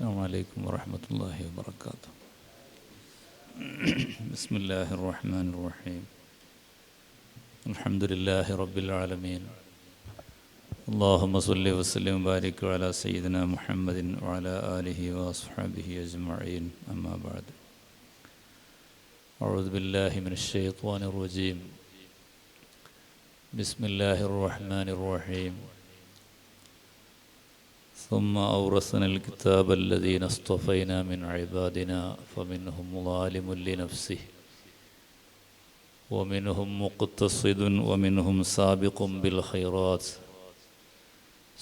السلام عليكم ورحمة الله وبركاته. بسم الله الرحمن الرحيم. الحمد لله رب العالمين. اللهم صل وسلم وبارك على سيدنا محمد وعلى آله وأصحابه أجمعين. أما بعد. أعوذ بالله من الشيطان الرجيم. بسم الله الرحمن الرحيم. ثم أورثنا الكتاب الذين اصطفينا من عبادنا فمنهم ظالم لنفسه ومنهم مقتصد ومنهم سابق بالخيرات.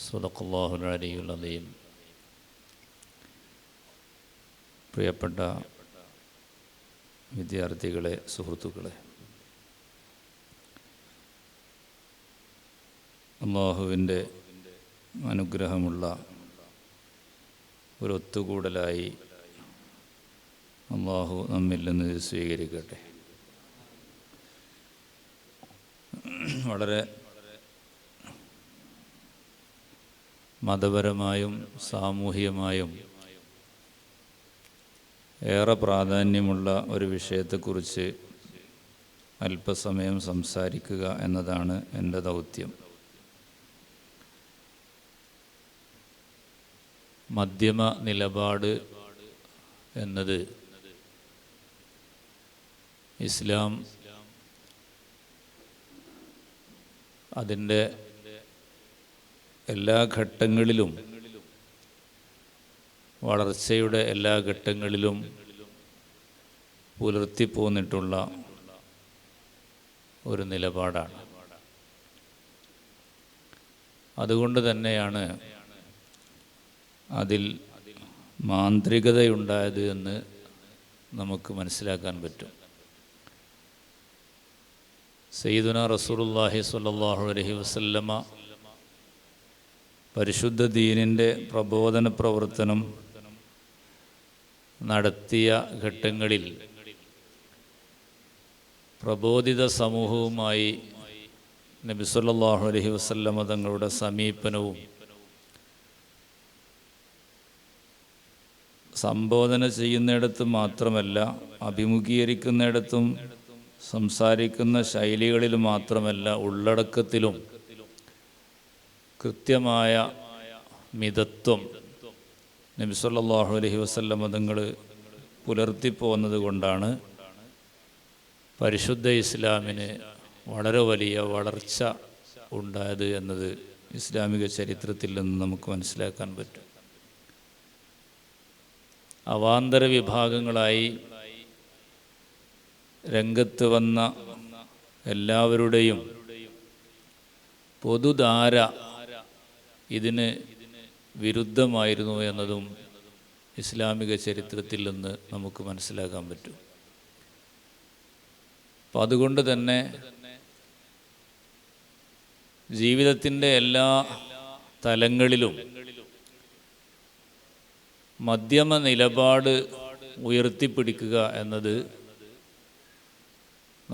صدق الله العلي العظيم. പ്രിയപ്പെട്ട വിദ്യാർത്ഥികളെ, സുഹൃത്തുക്കളെ, അല്ലാഹുവിൻ്റെ അനുഗ്രഹമുള്ള ഒരു ഒത്തുകൂടലായി അല്ലാഹു നമ്മിൽ നിന്ന് സ്വീകരിക്കട്ടെ. വളരെ മതപരമായും സാമൂഹികമായും ഏറെ പ്രാധാന്യമുള്ള ഒരു വിഷയത്തെക്കുറിച്ച് അല്പസമയം സംസാരിക്കുക എന്നതാണ് എൻ്റെ ദൗത്യം. മധ്യമ നിലപാട് എന്നത് ഇസ്ലാം അതിൻ്റെ എല്ലാ ഘട്ടങ്ങളിലും, വളർച്ചയുടെ എല്ലാ ഘട്ടങ്ങളിലും പുലർത്തിപ്പോന്നിട്ടുള്ള ഒരു നിലപാടാണ്. അതുകൊണ്ട് തന്നെയാണ് അതിൽ മാന്ത്രികതയുണ്ടായത് എന്ന് നമുക്ക് മനസ്സിലാക്കാൻ പറ്റും. സയ്യിദുനാ റസൂലുള്ളാഹി സ്വല്ലല്ലാഹു അലൈഹി വസല്ലമ പരിശുദ്ധ ദീനിൻ്റെ പ്രബോധന പ്രവർത്തനം നടത്തിയ ഘട്ടങ്ങളിൽ പ്രബോധിത സമൂഹവുമായി നബി സല്ലല്ലാഹു അലൈഹി വസല്ലമ തങ്ങളുടെ സമീപനവും സംബോധന ചെയ്യുന്നിടത്ത് മാത്രമല്ല, അഭിമുഖീകരിക്കുന്നിടത്തും സംസാരിക്കുന്ന ശൈലികളിൽ മാത്രമല്ല, ഉള്ളടക്കത്തിലും കൃത്യമായ മിതത്വം നബി സല്ലല്ലാഹു അലൈഹി വസല്ലമ തങ്ങൾ പുലർത്തിപ്പോന്നത് കൊണ്ടാണ് പരിശുദ്ധ ഇസ്ലാമിന് വളരെ വലിയ വളർച്ച ഉണ്ടായത് എന്നത് ഇസ്ലാമിക ചരിത്രത്തിൽ നിന്ന് നമുക്ക് മനസ്സിലാക്കാൻ പറ്റും. അവാന്തര വിഭാഗങ്ങളായി രംഗത്ത് വന്ന എല്ലാവരുടെയും പൊതുധാര ഇതിന് വിരുദ്ധമായിരുന്നു എന്നതും ഇസ്ലാമിക ചരിത്രത്തിൽ നിന്ന് നമുക്ക് മനസ്സിലാക്കാൻ പറ്റും. അപ്പം അതുകൊണ്ട് തന്നെ ജീവിതത്തിൻ്റെ എല്ലാ തലങ്ങളിലും മധ്യമ നിലപാട് ഉയർത്തിപ്പിടിക്കുക എന്നത്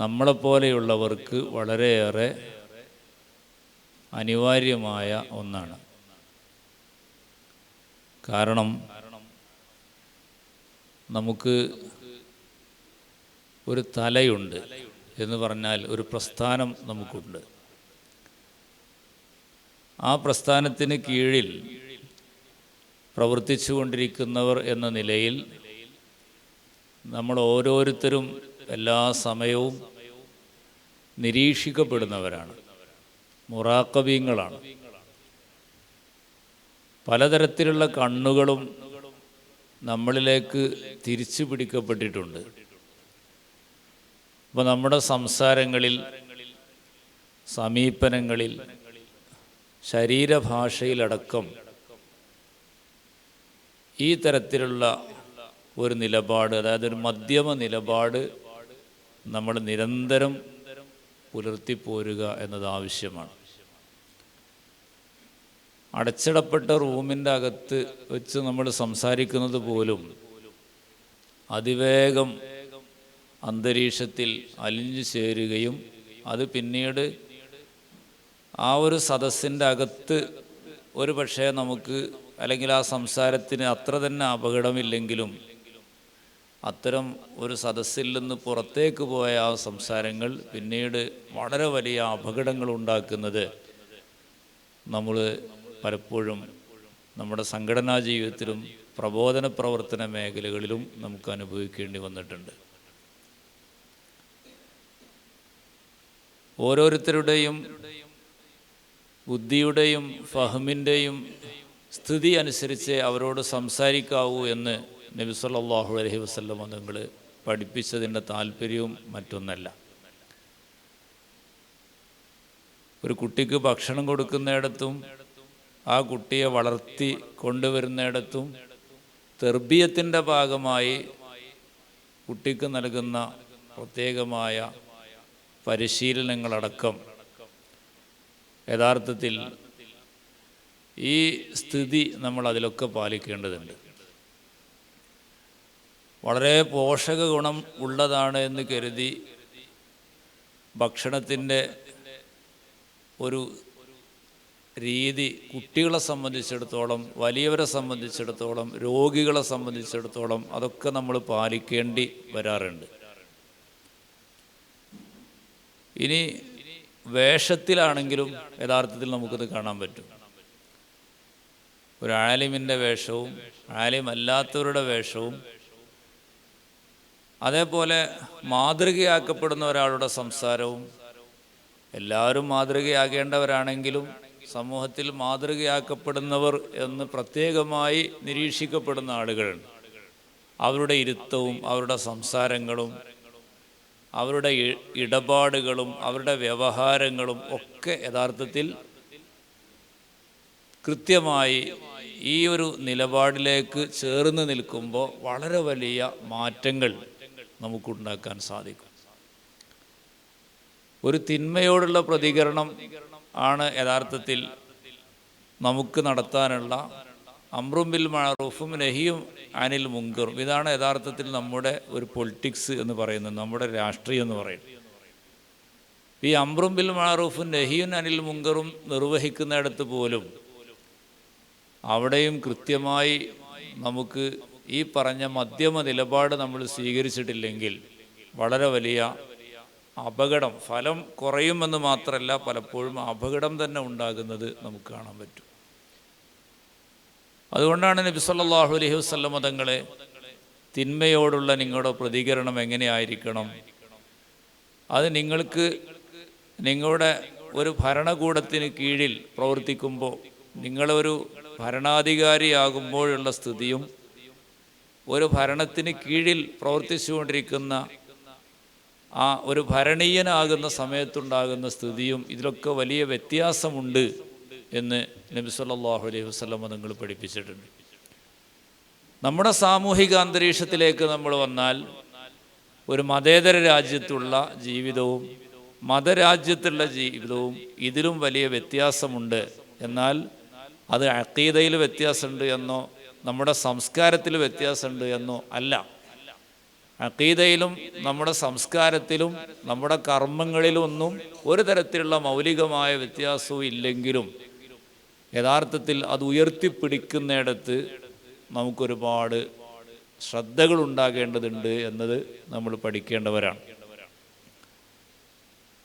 നമ്മളെപ്പോലെയുള്ളവർക്ക് വളരെയേറെ അനിവാര്യമായ ഒന്നാണ്. കാരണം നമുക്ക് ഒരു തലയുണ്ട് എന്ന് പറഞ്ഞാൽ ഒരു പ്രസ്ഥാനം നമുക്കുണ്ട്. ആ പ്രസ്ഥാനത്തിന് കീഴിൽ പ്രവർത്തിച്ചു കൊണ്ടിരിക്കുന്നവർ എന്ന നിലയിൽ നമ്മൾ ഓരോരുത്തരും എല്ലാ സമയവും നിരീക്ഷിക്കപ്പെടുന്നവരാണ്, മുറാഖബീങ്ങളാണ്. പലതരത്തിലുള്ള കണ്ണുകളും നമ്മളിലേക്ക് തിരിച്ചു പിടിക്കപ്പെട്ടിട്ടുണ്ട്. അപ്പോൾ നമ്മുടെ സംസാരങ്ങളിൽ, സമീപനങ്ങളിൽ, ശരീരഭാഷയിലടക്കം ഈ തരത്തിലുള്ള ഒരു നിലപാട്, അതായത് ഒരു മധ്യമ നിലപാട് നമ്മൾ നിരന്തരം പുലർത്തിപ്പോരുക എന്നത് ആവശ്യമാണ്. അടച്ചിടപ്പെട്ട റൂമിൻ്റെ അകത്ത് വെച്ച് നമ്മൾ സംസാരിക്കുന്നത് പോലും അതിവേഗം അന്തരീക്ഷത്തിൽ അലിഞ്ഞു ചേരുകയും അത് പിന്നീട് ആ ഒരു സദസ്സിൻ്റെ അകത്ത് ഒരു പക്ഷേ നമുക്ക് അല്ലെങ്കിൽ ആ സംസാരത്തിന് അത്ര തന്നെ അപകടമില്ലെങ്കിലും അത്തരം ഒരു സദസ്സിൽ നിന്ന് പുറത്തേക്ക് പോയ ആ സംസാരങ്ങൾ പിന്നീട് വളരെ വലിയ അപകടങ്ങൾ ഉണ്ടാക്കുന്നത് നമ്മൾ പലപ്പോഴും നമ്മുടെ സംഘടനാ ജീവിതത്തിലും പ്രബോധന പ്രവർത്തന മേഖലകളിലും നമുക്ക് അനുഭവിക്കേണ്ടി വന്നിട്ടുണ്ട്. ഓരോരുത്തരുടെയും ബുദ്ധിയുടെയും ഫഹമിൻ്റെയും സ്ഥിതി അനുസരിച്ച് അവരോട് സംസാരിക്കാവൂ എന്ന് നബി സല്ലല്ലാഹു അലൈഹി വസല്ലം തങ്ങൾ പഠിപ്പിച്ചതിൻ്റെ താല്പര്യവും മറ്റൊന്നല്ല. ഒരു കുട്ടിക്ക് ഭക്ഷണം കൊടുക്കുന്നിടത്തും ആ കുട്ടിയെ വളർത്തി കൊണ്ടുവരുന്നിടത്തും തെർബിയത്തിൻ്റെ ഭാഗമായി കുട്ടിക്ക് നൽകുന്ന പ്രത്യേകമായ പരിശീലനങ്ങളടക്കം യഥാർത്ഥത്തിൽ ഈ സ്ഥിതി നമ്മൾ അതിലൊക്കെ പാലിക്കേണ്ടതുണ്ട്. വളരെ പോഷക ഗുണം ഉള്ളതാണ് എന്ന് കരുതി ഭക്ഷണത്തിൻ്റെ ഒരു രീതി കുട്ടികളെ സംബന്ധിച്ചിടത്തോളം, വലിയവരെ സംബന്ധിച്ചിടത്തോളം, രോഗികളെ സംബന്ധിച്ചിടത്തോളം അതൊക്കെ നമ്മൾ പാലിക്കേണ്ടി വരാറുണ്ട്. ഇനി വേഷത്തിലാണെങ്കിലും യഥാർത്ഥത്തിൽ നമുക്കത് കാണാൻ പറ്റും. ഒരു ആലിമിൻ്റെ വേഷവും ആലിമല്ലാത്തവരുടെ വേഷവും, അതേപോലെ മാതൃകയാക്കപ്പെടുന്ന ഒരാളുടെ സംസാരവും, എല്ലാവരും മാതൃകയാകേണ്ടവരാണെങ്കിലും സമൂഹത്തിൽ മാതൃകയാക്കപ്പെടുന്നവർ എന്ന് പ്രത്യേകമായി നിരീക്ഷിക്കപ്പെടുന്ന ആളുകളുണ്ട്. അവരുടെ ഇരുത്തവും അവരുടെ സംസാരങ്ങളും അവരുടെ ഇടപാടുകളും അവരുടെ വ്യവഹാരങ്ങളും ഒക്കെ യഥാർത്ഥത്തിൽ കൃത്യമായി ഈ ഒരു നിലപാടിലേക്ക് ചേർന്ന് നിൽക്കുമ്പോൾ വളരെ വലിയ മാറ്റങ്ങൾ നമുക്കുണ്ടാക്കാൻ സാധിക്കും. ഒരു തിന്മയോടുള്ള പ്രതികരണം ആണ് യഥാർത്ഥത്തിൽ നമുക്ക് നടത്താനുള്ള അംറും ബിൽ മഅറൂഫും നഹിയും അനിൽ മുങ്കറും. ഇതാണ് യഥാർത്ഥത്തിൽ നമ്മുടെ ഒരു പൊളിറ്റിക്സ് എന്ന് പറയുന്നത്, നമ്മുടെ രാഷ്ട്രീയം എന്ന് പറയുന്നത്. ഈ അംറും ബിൽ മഅറൂഫും നഹിയും അനിൽ മുങ്കറും നിർവഹിക്കുന്നിടത്ത് പോലും അവിടെയും കൃത്യമായി നമുക്ക് ഈ പറഞ്ഞ മധ്യമ നിലപാട് നമ്മൾ സ്വീകരിച്ചിട്ടില്ലെങ്കിൽ വളരെ വലിയ അപകടം, ഫലം കുറയുമെന്ന് മാത്രമല്ല പലപ്പോഴും അപകടം തന്നെ ഉണ്ടാകുന്നത് നമുക്ക് കാണാൻ പറ്റും. അതുകൊണ്ടാണ് നബി സല്ലല്ലാഹു അലൈഹി വസല്ലം തങ്ങളെ തിന്മയോടുള്ള നിങ്ങളുടെ പ്രതികരണം എങ്ങനെയായിരിക്കണം, അത് നിങ്ങൾക്ക് നിങ്ങളുടെ ഒരു ഭരണകൂടത്തിന് കീഴിൽ പ്രവർത്തിക്കുമ്പോൾ, നിങ്ങളൊരു ഭരണാധികാരിയാകുമ്പോഴുള്ള സ്ഥിതിയും ഒരു ഭരണത്തിന് കീഴിൽ പ്രവർത്തിച്ചുകൊണ്ടിരിക്കുന്ന ആ ഒരു ഭരണീയനാകുന്ന സമയത്തുണ്ടാകുന്ന സ്ഥിതിയും ഇതിലൊക്കെ വലിയ വ്യത്യാസമുണ്ട് എന്ന് നബി സല്ലല്ലാഹു അലൈഹി വസല്ലം തങ്ങൾ പഠിപ്പിച്ചിട്ടുണ്ട്. നമ്മുടെ സാമൂഹിക അന്തരീക്ഷത്തിലേക്ക് നമ്മൾ വന്നാൽ ഒരു മതേതര രാജ്യത്തുള്ള ജീവിതവും മതരാജ്യത്തുള്ള ജീവിതവും ഇതിലും വലിയ വ്യത്യാസമുണ്ട്. എന്നാൽ അത് അഖീദയിൽ വ്യത്യാസമുണ്ട് എന്നോ നമ്മുടെ സംസ്കാരത്തിൽ വ്യത്യാസമുണ്ട് എന്നോ അല്ല. അഖീദയിലും നമ്മുടെ സംസ്കാരത്തിലും നമ്മുടെ കർമ്മങ്ങളിലൊന്നും ഒരു തരത്തിലുള്ള മൗലികമായ വ്യത്യാസവും ഇല്ലെങ്കിലും യഥാർത്ഥത്തിൽ അത് ഉയർത്തിപ്പിടിക്കുന്നിടത്ത് നമുക്കൊരുപാട് ശ്രദ്ധകളുണ്ടാകേണ്ടതുണ്ട് എന്നത് നമ്മൾ പഠിക്കേണ്ടവരാണ്.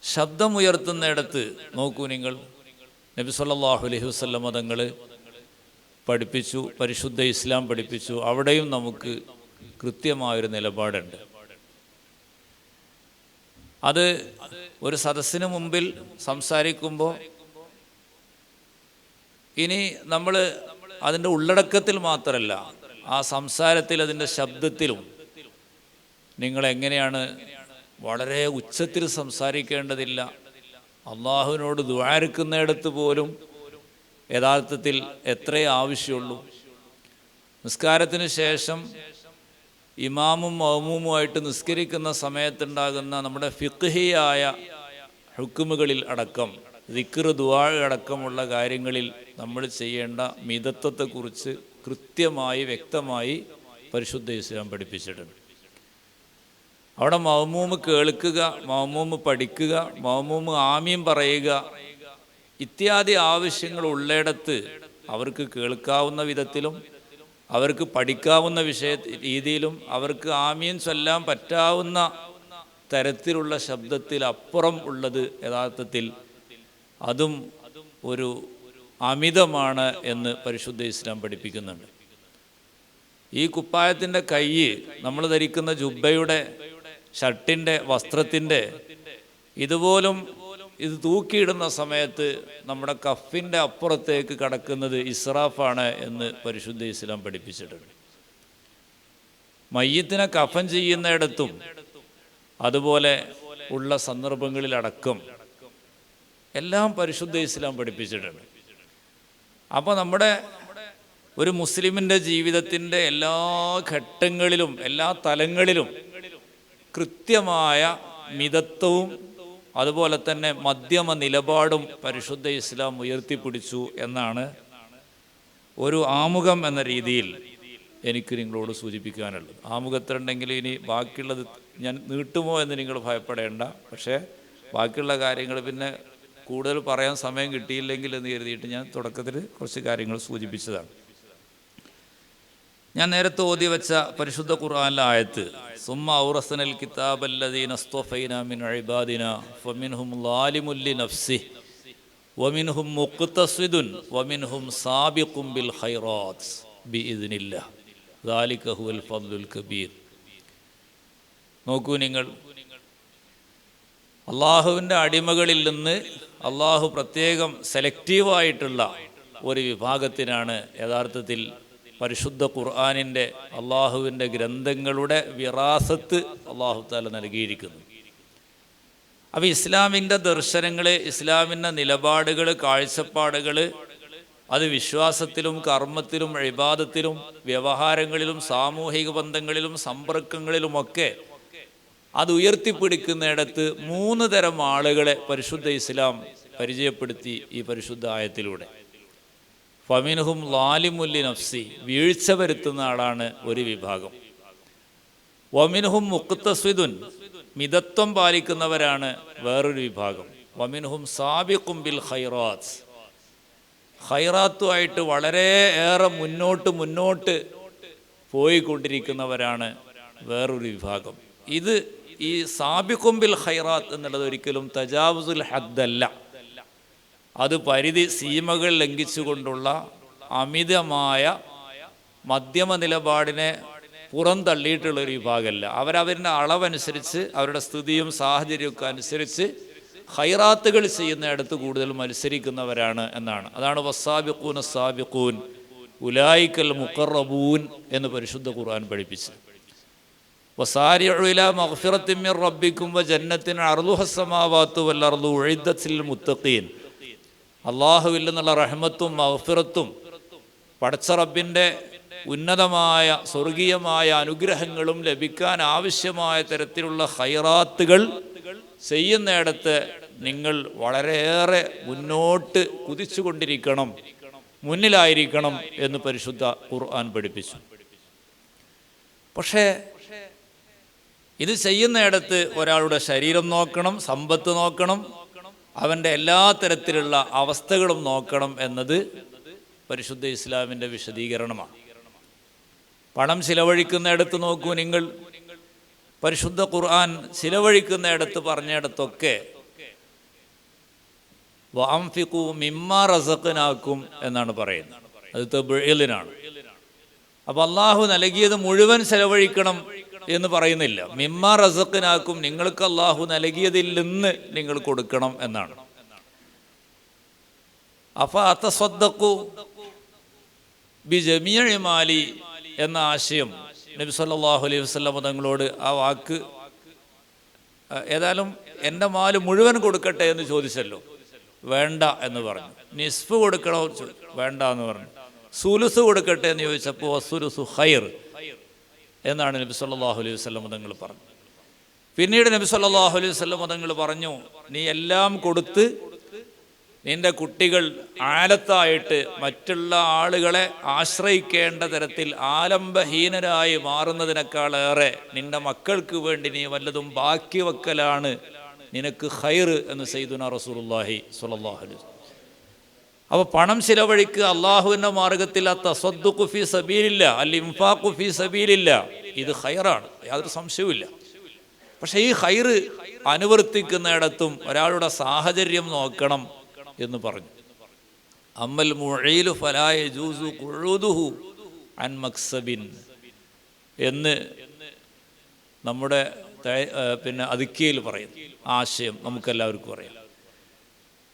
ശബ്ദമുയർത്തുന്നിടത്ത് നോക്കൂ നിങ്ങൾ, നബി സല്ലല്ലാഹു അലൈഹി വസല്ലം തങ്ങൾ പഠിപ്പിച്ചു, പരിശുദ്ധ ഇസ്ലാം പഠിപ്പിച്ചു. അവിടെയും നമുക്ക് കൃത്യമായൊരു നിലപാടുണ്ട്. അത് ഒരു സദസ്സിന് മുമ്പിൽ സംസാരിക്കുമ്പോൾ ഇനി നമ്മൾ അതിൻ്റെ ഉള്ളടക്കത്തിൽ മാത്രമല്ല, ആ സംസാരത്തിൽ അതിൻ്റെ ശബ്ദത്തിലും നിങ്ങളെങ്ങനെയാണ് വളരെ ഉച്ചത്തിൽ സംസാരിക്കേണ്ടതില്ല. അള്ളാഹുവിനോട് ദുആഇരക്കുന്നിടത്ത് പോലും യഥാർത്ഥത്തിൽ എത്രയേ ആവശ്യമുള്ളൂ. നിസ്കാരത്തിന് ശേഷം ഇമാമും മഅ്മൂമുമായിട്ട് നിസ്കരിക്കുന്ന സമയത്തുണ്ടാകുന്ന നമ്മുടെ ഫിഖ്ഹിയായ ഹുക്കുമുകളിൽ അടക്കം, ദിക്ർ, ദുആ അടക്കമുള്ള കാര്യങ്ങളിൽ നമ്മൾ ചെയ്യേണ്ട മിതത്വത്തെക്കുറിച്ച് കൃത്യമായി വ്യക്തമായി പരിശുദ്ധ ഇസ്ലാം പഠിപ്പിച്ചിട്ടുണ്ട്. അവിടെ മഅ്മൂമ് കേൾക്കുക, മഅ്മൂമ് പഠിക്കുക, മഅ്മൂമ് ആമീൻ പറയുക ഇത്യാദി ആവശ്യങ്ങൾ ഉള്ളിടത്ത് അവർക്ക് കേൾക്കാവുന്ന വിധത്തിലും അവർക്ക് പഠിക്കാവുന്ന രീതിയിലും അവർക്ക് ആമീൻ ചൊല്ലാൻ പറ്റാവുന്ന തരത്തിലുള്ള ശബ്ദത്തിൽ അപ്പുറം ഉള്ളത് യഥാർത്ഥത്തിൽ അതും ഒരു അമിതമാണ് എന്ന് പരിശുദ്ധ ഇസ്ലാം പഠിപ്പിക്കുന്നുണ്ട്. ഈ കുപ്പായത്തിൻ്റെ കൈ, നമ്മൾ ധരിക്കുന്ന ജുബ്ബയുടെ, ഷർട്ടിൻ്റെ, വസ്ത്രത്തിൻ്റെ ഇതുപോലും ഇത് തൂക്കിയിടുന്ന സമയത്ത് നമ്മുടെ കഫിൻ്റെ അപ്പുറത്തേക്ക് കടക്കുന്നത് ഇസ്രാഫാണ് എന്ന് പരിശുദ്ധ ഇസ്ലാം പഠിപ്പിച്ചിട്ടുണ്ട്. മയ്യത്തിനെ കഫൻ ചെയ്യുന്നിടത്തും അതുപോലെ ഉള്ള സന്ദർഭങ്ങളിലടക്കം എല്ലാം പരിശുദ്ധ ഇസ്ലാം പഠിപ്പിച്ചിട്ടുണ്ട്. അപ്പോൾ നമ്മുടെ ഒരു മുസ്ലിമിൻ്റെ ജീവിതത്തിൻ്റെ എല്ലാ ഘട്ടങ്ങളിലും എല്ലാ തലങ്ങളിലും കൃത്യമായ മിതത്വവും അതുപോലെ തന്നെ മധ്യമ നിലപാടും പരിശുദ്ധ ഇസ്ലാം ഉയർത്തിപ്പിടിച്ചു എന്നാണ് ഒരു ആമുഖം എന്ന രീതിയിൽ എനിക്ക് നിങ്ങളോട് സൂചിപ്പിക്കാനുള്ളത്. ആമുഖത്തിലുണ്ടെങ്കിൽ ഇനി ബാക്കിയുള്ളത് ഞാൻ നീട്ടുമോ എന്ന് നിങ്ങൾ ഭയപ്പെടേണ്ട. പക്ഷേ ബാക്കിയുള്ള കാര്യങ്ങൾ പിന്നെ കൂടുതൽ പറയാൻ സമയം കിട്ടിയില്ലെങ്കിൽ എന്ന് കരുതിയിട്ട് ഞാൻ തുടക്കത്തിൽ കുറച്ച് കാര്യങ്ങൾ സൂചിപ്പിച്ചതാണ്. ഞാൻ നേരത്തെ ഓതി വെച്ച പരിശുദ്ധ ഖുർആനിലെ ആയത്ത്, സുമ്മ ഔറസനൽ കിതാബല്ലദീന സ്തഫൈനാ മിൻ ഇബാദിനാ ഫമിൻഹും ളാലിമുൻ ലിനഫ്സിഹി വമിൻഹും മുഖ്തസിദുൻ വമിൻഹും സാബിഖും ബിൽ ഖൈറാത്ത് ബിഇദ്നില്ലാഹ് ദാലിക ഹുവൽ ഫദ്ലുൽ കബീർ. നോക്കൂ, നിങ്ങൾ അള്ളാഹുവിൻ്റെ അടിമകളിൽ നിന്ന് അള്ളാഹു പ്രത്യേകം സെലക്റ്റീവായിട്ടുള്ള ഒരു വിഭാഗത്തിനാണ് യഥാർത്ഥത്തിൽ പരിശുദ്ധ ഖുർആനിൻ്റെ അള്ളാഹുവിൻ്റെ ഗ്രന്ഥങ്ങളുടെ വിറാസത്ത് അള്ളാഹു തആല നൽകിയിരിക്കുന്നു. അപ്പോൾ ഇസ്ലാമിൻ്റെ ദർശനങ്ങൾ, ഇസ്ലാമിൻ്റെ നിലപാടുകൾ, കാഴ്ചപ്പാടുകൾ അത് വിശ്വാസത്തിലും കർമ്മത്തിലും ഇബാദത്തിലും വ്യവഹാരങ്ങളിലും സാമൂഹിക ബന്ധങ്ങളിലും സമ്പർക്കങ്ങളിലുമൊക്കെ അത് ഉയർത്തിപ്പിടിക്കുന്നിടത്ത് 3 തരം ആളുകളെ പരിശുദ്ധ ഇസ്ലാം പരിചയപ്പെടുത്തി ഈ പരിശുദ്ധ ആയത്തിലൂടെ. ഫമിൻഹും ളാലിമുൻ ലിനഫ്സി, വീഴ്ച വരുത്തുന്ന ആളാണ് ഒരു വിഭാഗം. വമിൻഹും മുഖ്തസിദുൻ, മിതത്വം പാലിക്കുന്നവരാണ് വേറൊരു വിഭാഗം. വമിൻഹും സാബിഖും ബിൽ ഖൈറാത്ത്, ഖൈറാത്തുമായിട്ട് വളരെയേറെ മുന്നോട്ട് പോയിക്കൊണ്ടിരിക്കുന്നവരാണ് വേറൊരു വിഭാഗം. ഇത് ഈ സാബിഖും ബിൽ ഖൈറാത്ത് എന്നുള്ളത് ഒരിക്കലും തജാവുസുൽ ഹദ്ദല്ല. അത് പരിധി സീമകൾ ലംഘിച്ചുകൊണ്ടുള്ള അമിതമായ മധ്യമ നിലപാടിനെ പുറന്തള്ളിയിട്ടുള്ളൊരു വിഭാഗമല്ല. അവരവരുടെ അളവനുസരിച്ച് അവരുടെ സ്ഥിതിയും സാഹചര്യമൊക്കെ അനുസരിച്ച് ഖൈറാത്തുകൾ ചെയ്യുന്നിടത്ത് കൂടുതൽ മത്സരിക്കുന്നവരാണ് എന്നാണ്. അതാണ് വസ്സാബിഖൂന സാബിഖൂൻ ഉലായിക്കൽ മുഖറബൂൻ എന്ന് പരിശുദ്ധ ഖുർആൻ പഠിപ്പിച്ചു. വസാരിഉ ഇലാ മഗ്ഫിറത്തിൻ മിർ റബ്ബിക്കും വജന്നത്തിൻ അർളുഹസ് സമാവാതു വൽ അർളു ഉഇദ്ദത് ലിൽ മുത്തഖീൻ. അല്ലാഹുവിൽ നിന്നുള്ള റഹ്മത്തും മഗ്ഫിറത്തും പടച്ച റബ്ബിൻ്റെ ഉന്നതമായ സ്വർഗീയമായ അനുഗ്രഹങ്ങളും ലഭിക്കാൻ ആവശ്യമായ തരത്തിലുള്ള ഖൈറാത്തുകൾ ചെയ്യുന്നിടത്ത് നിങ്ങൾ വളരെയേറെ മുന്നോട്ട് കുതിച്ചുകൊണ്ടിരിക്കണം, മുന്നിലായിരിക്കണം എന്ന് പരിശുദ്ധ ഖുർആൻ പഠിപ്പിച്ചു. പക്ഷേ ഇത് ചെയ്യുന്നിടത്ത് ഒരാളുടെ ശരീരം നോക്കണം, സമ്പത്ത് നോക്കണം, അവൻ്റെ എല്ലാ തരത്തിലുള്ള അവസ്ഥകളും നോക്കണം എന്നത് പരിശുദ്ധ ഇസ്ലാമിൻ്റെ വിശദീകരണമാണ്. പണം ചിലവഴിക്കുന്നിടത്ത് നോക്കൂ നിങ്ങൾ, പരിശുദ്ധ ഖുർആൻ ചിലവഴിക്കുന്നിടത്ത് പറഞ്ഞിടത്തൊക്കെ വഅൻഫിഖൂ മിമ്മാ റസഖ്നാക്കും എന്നാണ് പറയുന്നത്. അത് തബ്ഈലിനാണ്. അപ്പോൾ അള്ളാഹു നൽകിയത് മുഴുവൻ ചെലവഴിക്കണം എന്ന് പറയുന്നില്ല. മിമ്മാ റസഖ്നാക്കും, നിങ്ങൾക്ക് അള്ളാഹു നൽകിയതിൽ നിന്ന് നിങ്ങൾ കൊടുക്കണം എന്നാണ്. അഫ അതസദ്ദഖു ബിജമീഇ മാലി എന്ന ആശയം നബി സല്ലല്ലാഹു അലൈഹി വസല്ലം തങ്ങളോട് ആ വാക്ക്, ഏതായാലും എൻ്റെ മാല് മുഴുവൻ കൊടുക്കട്ടെ എന്ന് ചോദിച്ചല്ലോ, വേണ്ട എന്ന് പറഞ്ഞു. നിസ്ഫ് കൊടുക്കണോ, വേണ്ട എന്ന് പറഞ്ഞു. സുലുസ് കൊടുക്കട്ടെ എന്ന് ചോദിച്ചപ്പോൾ വസുലുസു ഖൈർ എന്നാണ് നബി സല്ലല്ലാഹു അലൈഹി വസല്ലം തങ്ങൾ പറഞ്ഞു. പിന്നീട് നബി സല്ലല്ലാഹു അലൈഹി വസല്ലം തങ്ങൾ പറഞ്ഞു, നീ എല്ലാം കൊടുത്ത് നിന്റെ കുട്ടികൾ ആലത്തായിട്ട് മറ്റുള്ള ആളുകളെ ആശ്രയിക്കേണ്ട തരത്തിൽ ആലംബഹീനരായി മാറുന്നതിനേക്കാളേറെ നിന്റെ മക്കൾക്ക് വേണ്ടി നീ വല്ലതും ബാക്കി വെക്കലാണ് നിനക്ക് ഖൈർ എന്ന് സയ്യിദുനാ റസൂലുള്ളാഹി സ്വല്ലല്ലാഹു അലൈഹി വസല്ലം. അപ്പോൾ പണം ചിലവഴിക്കുക അള്ളാഹുവിൻ്റെ മാർഗത്തിൽ, തസദ്ദുഖു ഫീ സബീലില്ല, അൽ ഇൻഫാഖു ഫീ സബീലില്ല, ഇത് ഖൈറാണ്, യാതൊരു സംശയവുമില്ല. പക്ഷേ ഈ ഖൈറ് അനുവർത്തിക്കുന്നിടത്തും ഒരാളുടെ സാഹചര്യം നോക്കണം എന്ന് പറഞ്ഞു. അമ്മൽ മുഈലു ഫലാ യജൂസു ഖുഊദുഹു അൻ മക്സബിൻ എന്ന് നമ്മുടെ അദിക്കയിൽ പറയുന്നു. ആശയം നമുക്കെല്ലാവർക്കും അറിയാം.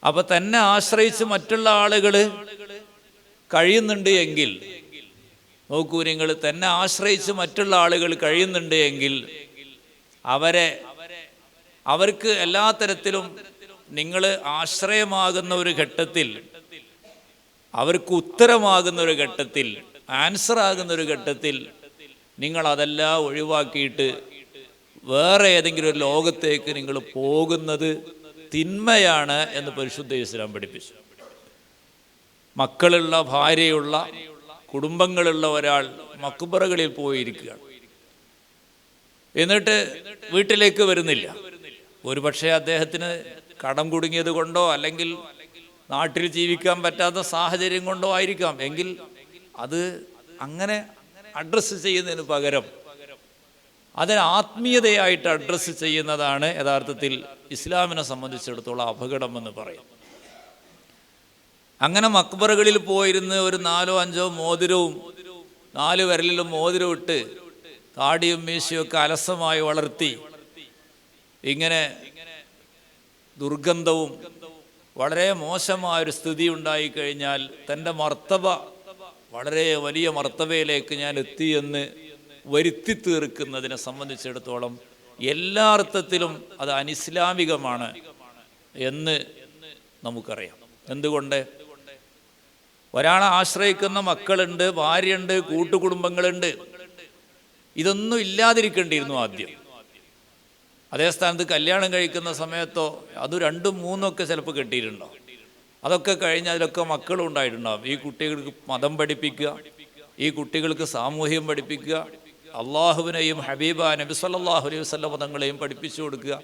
അപ്പോൾ തന്നെ ആശ്രയിച്ച് മറ്റുള്ള ആളുകൾ കഴിയുന്നുണ്ട് എങ്കിൽ, നോക്കൂ നിങ്ങൾ, തന്നെ ആശ്രയിച്ച് മറ്റുള്ള ആളുകൾ കഴിയുന്നുണ്ട് എങ്കിൽ അവർക്ക് എല്ലാ തരത്തിലും നിങ്ങൾ ആശ്രയമാകുന്ന ഒരു ഘട്ടത്തിൽ, അവർക്ക് ഉത്തരമാകുന്ന ഒരു ഘട്ടത്തിൽ, ആൻസർ ആകുന്ന ഒരു ഘട്ടത്തിൽ നിങ്ങൾ അതെല്ലാം ഒഴിവാക്കിയിട്ട് വേറെ ഏതെങ്കിലും ഒരു ലോകത്തേക്ക് നിങ്ങൾ പോകുന്നത് തിന്മയാണ് എന്ന് പരിശുദ്ധ ഇസ്ലാം പഠിപ്പിച്ചു. മക്കളുള്ള, ഭാര്യയുള്ള, കുടുംബങ്ങളുള്ള ഒരാൾ മക്ബറകളിൽ പോയിരിക്കുകയാണ്. എന്നിട്ട് വീട്ടിലേക്ക് വരുന്നില്ല. ഒരു പക്ഷേ അദ്ദേഹത്തിന് കടം കുടുങ്ങിയത് കൊണ്ടോ അല്ലെങ്കിൽ നാട്ടിൽ ജീവിക്കാൻ പറ്റാത്ത സാഹചര്യം കൊണ്ടോ ആയിരിക്കാം. എങ്കിൽ അത് അങ്ങനെ അഡ്രസ്സ് ചെയ്യുന്നതിന് പകരം അതിന് ആത്മീയതയായിട്ട് അഡ്രസ്സ് ചെയ്യുന്നതാണ് യഥാർത്ഥത്തിൽ ഇസ്ലാമിനെ സംബന്ധിച്ചിടത്തോളം അപകടമെന്ന് പറയും. അങ്ങനെ മക്ബറകളിൽ പോയിരുന്ന് ഒരു 4-5 മോതിരവും 4 വിരലിലും മോതിരം ഇട്ട് താടിയും മീശയൊക്കെ അലസമായി വളർത്തി ഇങ്ങനെ ദുർഗന്ധവും വളരെ മോശമായൊരു സ്ഥിതി ഉണ്ടായിക്കഴിഞ്ഞാൽ തൻ്റെ മർത്തബ വളരെ വലിയ മർത്തബയിലേക്ക് ഞാൻ എത്തിയെന്ന് വരുത്തി തീർക്കുന്നതിനെ സംബന്ധിച്ചിടത്തോളം എല്ലാ അർത്ഥത്തിലും അത് അനിസ്ലാമികമാണ് എന്ന് നമുക്കറിയാം. എന്തുകൊണ്ട്? ഒരാളെ ആശ്രയിക്കുന്ന മക്കളുണ്ട്, ഭാര്യയുണ്ട്, കൂട്ടുകുടുംബങ്ങളുണ്ട്. ഇതൊന്നും ഇല്ലാതിരിക്കേണ്ടിയിരുന്നു ആദ്യം. അതേ സ്ഥാനത്ത് കല്യാണം കഴിക്കുന്ന സമയത്തോ അത് 2-3 ഒക്കെ ചിലപ്പോൾ കെട്ടിയിട്ടുണ്ടാവും. അതൊക്കെ കഴിഞ്ഞ് അതിലൊക്കെ മക്കളും ഉണ്ടായിട്ടുണ്ടാവും. ഈ കുട്ടികൾക്ക് മതം പഠിപ്പിക്കുക, ഈ കുട്ടികൾക്ക് സാമൂഹ്യം പഠിപ്പിക്കുക, അള്ളാഹുവിനെയും ഹബീബ നബി സല്ലല്ലാഹു അലൈഹി വസല്ലം മതങ്ങളെയും പഠിപ്പിച്ചു കൊടുക്കുക,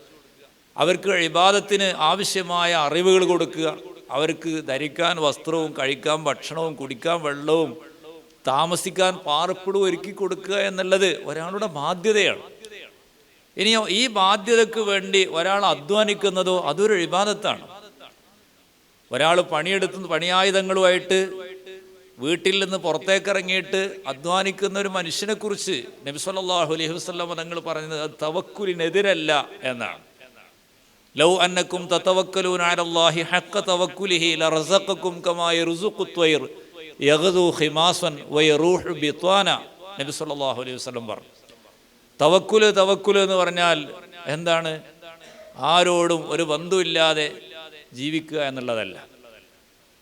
അവർക്ക് ഇബാദത്തിന് ആവശ്യമായ അറിവുകൾ കൊടുക്കുക, അവർക്ക് ധരിക്കാൻ വസ്ത്രവും കഴിക്കാൻ ഭക്ഷണവും കുടിക്കാൻ വെള്ളവും താമസിക്കാൻ പാർപ്പിടവും ഒരുക്കി കൊടുക്കുക എന്നുള്ളത് ഒരാളുടെ ബാധ്യതയാണ്. ഇനിയോ ഈ ബാധ്യതയ്ക്ക് വേണ്ടി ഒരാൾ അധ്വാനിക്കുന്നതോ അതൊരു ഇബാദത്താണ്. ഒരാൾ പണിയായുധങ്ങളുമായിട്ട് വീട്ടിൽ നിന്ന് പുറത്തേക്കിറങ്ങിയിട്ട് അധ്വാനിക്കുന്ന ഒരു മനുഷ്യനെ കുറിച്ച് നബി സല്ലല്ലാഹു അലൈഹി വസല്ലം തങ്ങൾ പറഞ്ഞത് അത് തവക്കുലിനെതിരല്ല എന്നാണ്. ലൗ അന്നക്കും തതവക്കലൂന അലല്ലാഹി ഹഖ്ക തവക്കുലിഹി ലറസഖക്കും കമാ യർസുഖു ത്വയ്ർ യഗ്ദു ഖിമാസൻ വയറൂഹു ബിത്വാന, നബി സല്ലല്ലാഹു അലൈഹി വസല്ലം പറഞ്ഞു. തവക്കുല് എന്ന് പറഞ്ഞാൽ എന്താണ്? ആരോടും ഒരു ബന്ധമില്ലാതെ ജീവിക്കുക എന്നുള്ളതല്ല.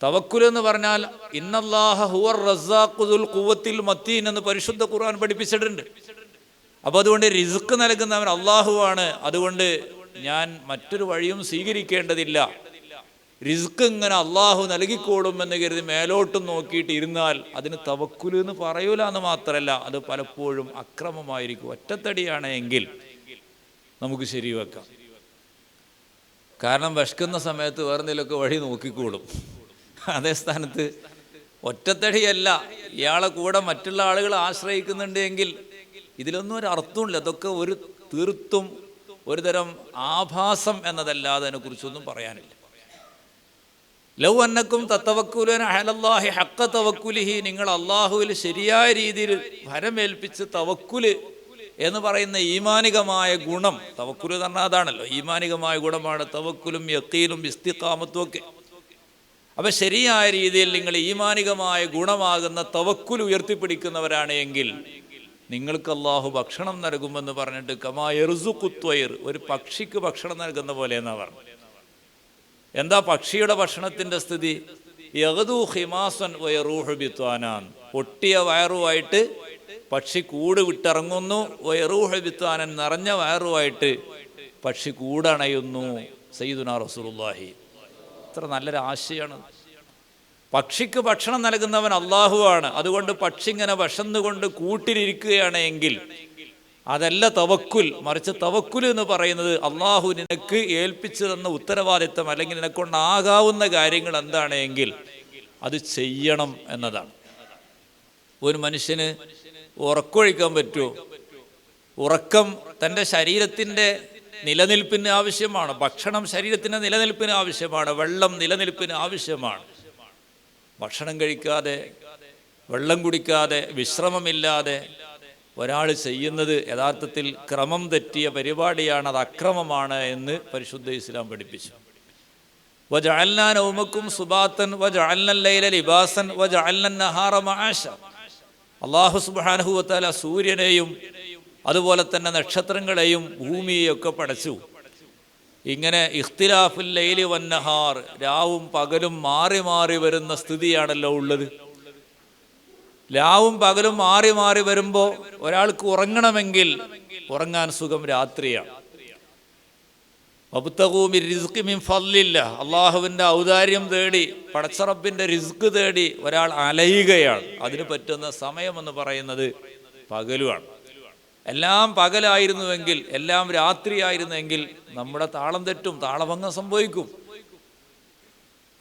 തവക്കുൽ എന്ന് പറഞ്ഞാൽ ഇന്നല്ലാഹ ഹുവർ റസ്സാഖു ദുൽ ഖുവ്വത്തിൽ മത്തീൻ എന്ന് പരിശുദ്ധ ഖുർആൻ പഠിപ്പിച്ചിട്ടുണ്ട്. അപ്പോൾ അതുകൊണ്ട് റിസ്ക് നൽകുന്നവൻ അള്ളാഹുവാണ്. അതുകൊണ്ട് ഞാൻ മറ്റൊരു വഴിയും സ്വീകരിക്കേണ്ടതില്ല, റിസ്ക് ഇങ്ങനെ അള്ളാഹു നൽകിക്കോളും എന്ന് കരുതി മേലോട്ടും നോക്കിയിട്ട് ഇരുന്നാൽ അതിന് തവക്കുൽ എന്ന് പറയൂല എന്ന് മാത്രമല്ല, അത് പലപ്പോഴും അക്രമമായിരിക്കും. ഒറ്റത്തടിയാണ് എങ്കിൽ നമുക്ക് ശരിവെക്കാം. കാരണം വിശക്കുന്ന സമയത്ത് വേറെ എന്തെങ്കിലുമൊക്കെ വഴി നോക്കിക്കോളും. അതേ സ്ഥാനത്ത് ഒറ്റത്തടിയല്ല, ഇയാളെ കൂടെ മറ്റുള്ള ആളുകൾ ആശ്രയിക്കുന്നുണ്ട് എങ്കിൽ ഇതിലൊന്നും ഒരു അർത്ഥമില്ല. അതൊക്കെ ഒരു തീർത്തും ഒരു തരം ആഭാസം എന്നതല്ലാതെ അതിനെക്കുറിച്ചൊന്നും പറയാനില്ല. ലൗ അന്നക്കും തതവക്കുലൂന അലല്ലാഹി ഹഖ്ക തവക്കുലിഹി, നിങ്ങൾ അള്ളാഹുവിൽ ശരിയായ രീതിയിൽ ഭരമേൽപ്പിച്ച് തവക്കുല് എന്ന് പറയുന്ന ഈമാനികമായ ഗുണം, തവക്കുല് എന്ന് പറഞ്ഞാൽ അതാണല്ലോ, ഈമാനികമായ ഗുണമാണ് തവക്കുലും യഖീനും ഇസ്തിഖാമത്തും ഒക്കെ. അപ്പം ശരിയായ രീതിയിൽ നിങ്ങൾ ഈമാനികമായ ഗുണമാകുന്ന തവക്കുൽ ഉയർത്തിപ്പിടിക്കുന്നവരാണ് എങ്കിൽ നിങ്ങൾക്ക് അള്ളാഹു ഭക്ഷണം നൽകുമെന്ന് പറഞ്ഞിട്ട് കമാ യർസുഖു ത്വയ്ർ, ഒരു പക്ഷിക്ക് ഭക്ഷണം നൽകുന്ന പോലെ എന്നാണ് പറഞ്ഞത്. എന്താ പക്ഷിയുടെ ഭക്ഷണത്തിൻ്റെ സ്ഥിതി? യഗ്ദു ഖിമാസൻ വയറൂഹു ബിത്വാനാൻ, പൊട്ടിയ വയറുമായിട്ട് പക്ഷി കൂട് വിട്ടിറങ്ങുന്നു. വയറൂഹു ബിത്വാനൻ, നിറഞ്ഞ വയറുമായിട്ട് പക്ഷി കൂടണയുന്നു. സയ്യിദുനാ റസൂലുള്ളാഹി. ഇത്ര നല്ലൊരു ആശയമാണ്. പക്ഷിക്ക് ഭക്ഷണം നൽകുന്നവൻ അള്ളാഹുവാണ്. അതുകൊണ്ട് പക്ഷി ഇങ്ങനെ വിശന്നുകൊണ്ട് കൂട്ടിലിരിക്കുകയാണ് എങ്കിൽ അതല്ല തവക്കുൽ. മറിച്ച് തവക്കുൽ എന്ന് പറയുന്നത് അള്ളാഹു നിനക്ക് ഏൽപ്പിച്ചു തന്ന ഉത്തരവാദിത്തം അല്ലെങ്കിൽ നിനക്കൊണ്ടാകാവുന്ന കാര്യങ്ങൾ എന്താണ് എങ്കിൽ അത് ചെയ്യണം എന്നതാണ്. ഒരു മനുഷ്യന് ഉറക്കൊഴിക്കാൻ പറ്റുമോ? ഉറക്കം തൻ്റെ ശരീരത്തിൻ്റെ നിലനിൽപ്പിന് ആവശ്യമാണ്. ഭക്ഷണം ശരീരത്തിൻ്റെ നിലനിൽപ്പിന് ആവശ്യമാണ്. വെള്ളം നിലനിൽപ്പിന് ആവശ്യമാണ്. ഭക്ഷണം കഴിക്കാതെ, വെള്ളം കുടിക്കാതെ, വിശ്രമമില്ലാതെ ഒരാൾ ചെയ്യുന്നത് യഥാർത്ഥത്തിൽ ക്രമം തെറ്റിയ പരിപാടിയാണ്, അത് അക്രമമാണ് എന്ന് പരിശുദ്ധ ഇസ്ലാം പഠിപ്പിച്ചു. വജഅൽനാ നൗമക്കും സുബാതൻ വജഅൽന ലൈല ലിബാസൻ വജഅൽന നഹാറ മആശ. അല്ലാഹു സുബ്ഹാനഹു വ തആല സൂര്യനെയും അതുപോലെ തന്നെ നക്ഷത്രങ്ങളെയും ഭൂമിയെയൊക്കെ പടച്ചു. ഇങ്ങനെ ഇഖ്തിലാഫുൽ ലൈലി വന്നഹാർ, രാവും പകലും മാറി മാറി വരുന്ന സ്ഥിതിയാണല്ലോ ഉള്ളത്. രാവും പകലും മാറി മാറി വരുമ്പോൾ ഒരാൾക്ക് ഉറങ്ങണമെങ്കിൽ ഉറങ്ങാൻ സുഖം രാത്രിയാണ്. വബ്തഗൂ മിർ റിസ്ഖി മിൻ ഫദ്ലില്ലാ, അള്ളാഹുവിൻ്റെ ഔദാര്യം തേടി, പടച്ചറബിൻ്റെ റിസ്ക് തേടി ഒരാൾ അലയുകയാണ്. അതിന് പറ്റുന്ന സമയമെന്ന് പറയുന്നത് പകലുമാണ്. എല്ലാം പകലായിരുന്നുവെങ്കിൽ, എല്ലാം രാത്രിയായിരുന്നെങ്കിൽ നമ്മുടെ താളം തെറ്റും, താളഭംഗം സംഭവിക്കും.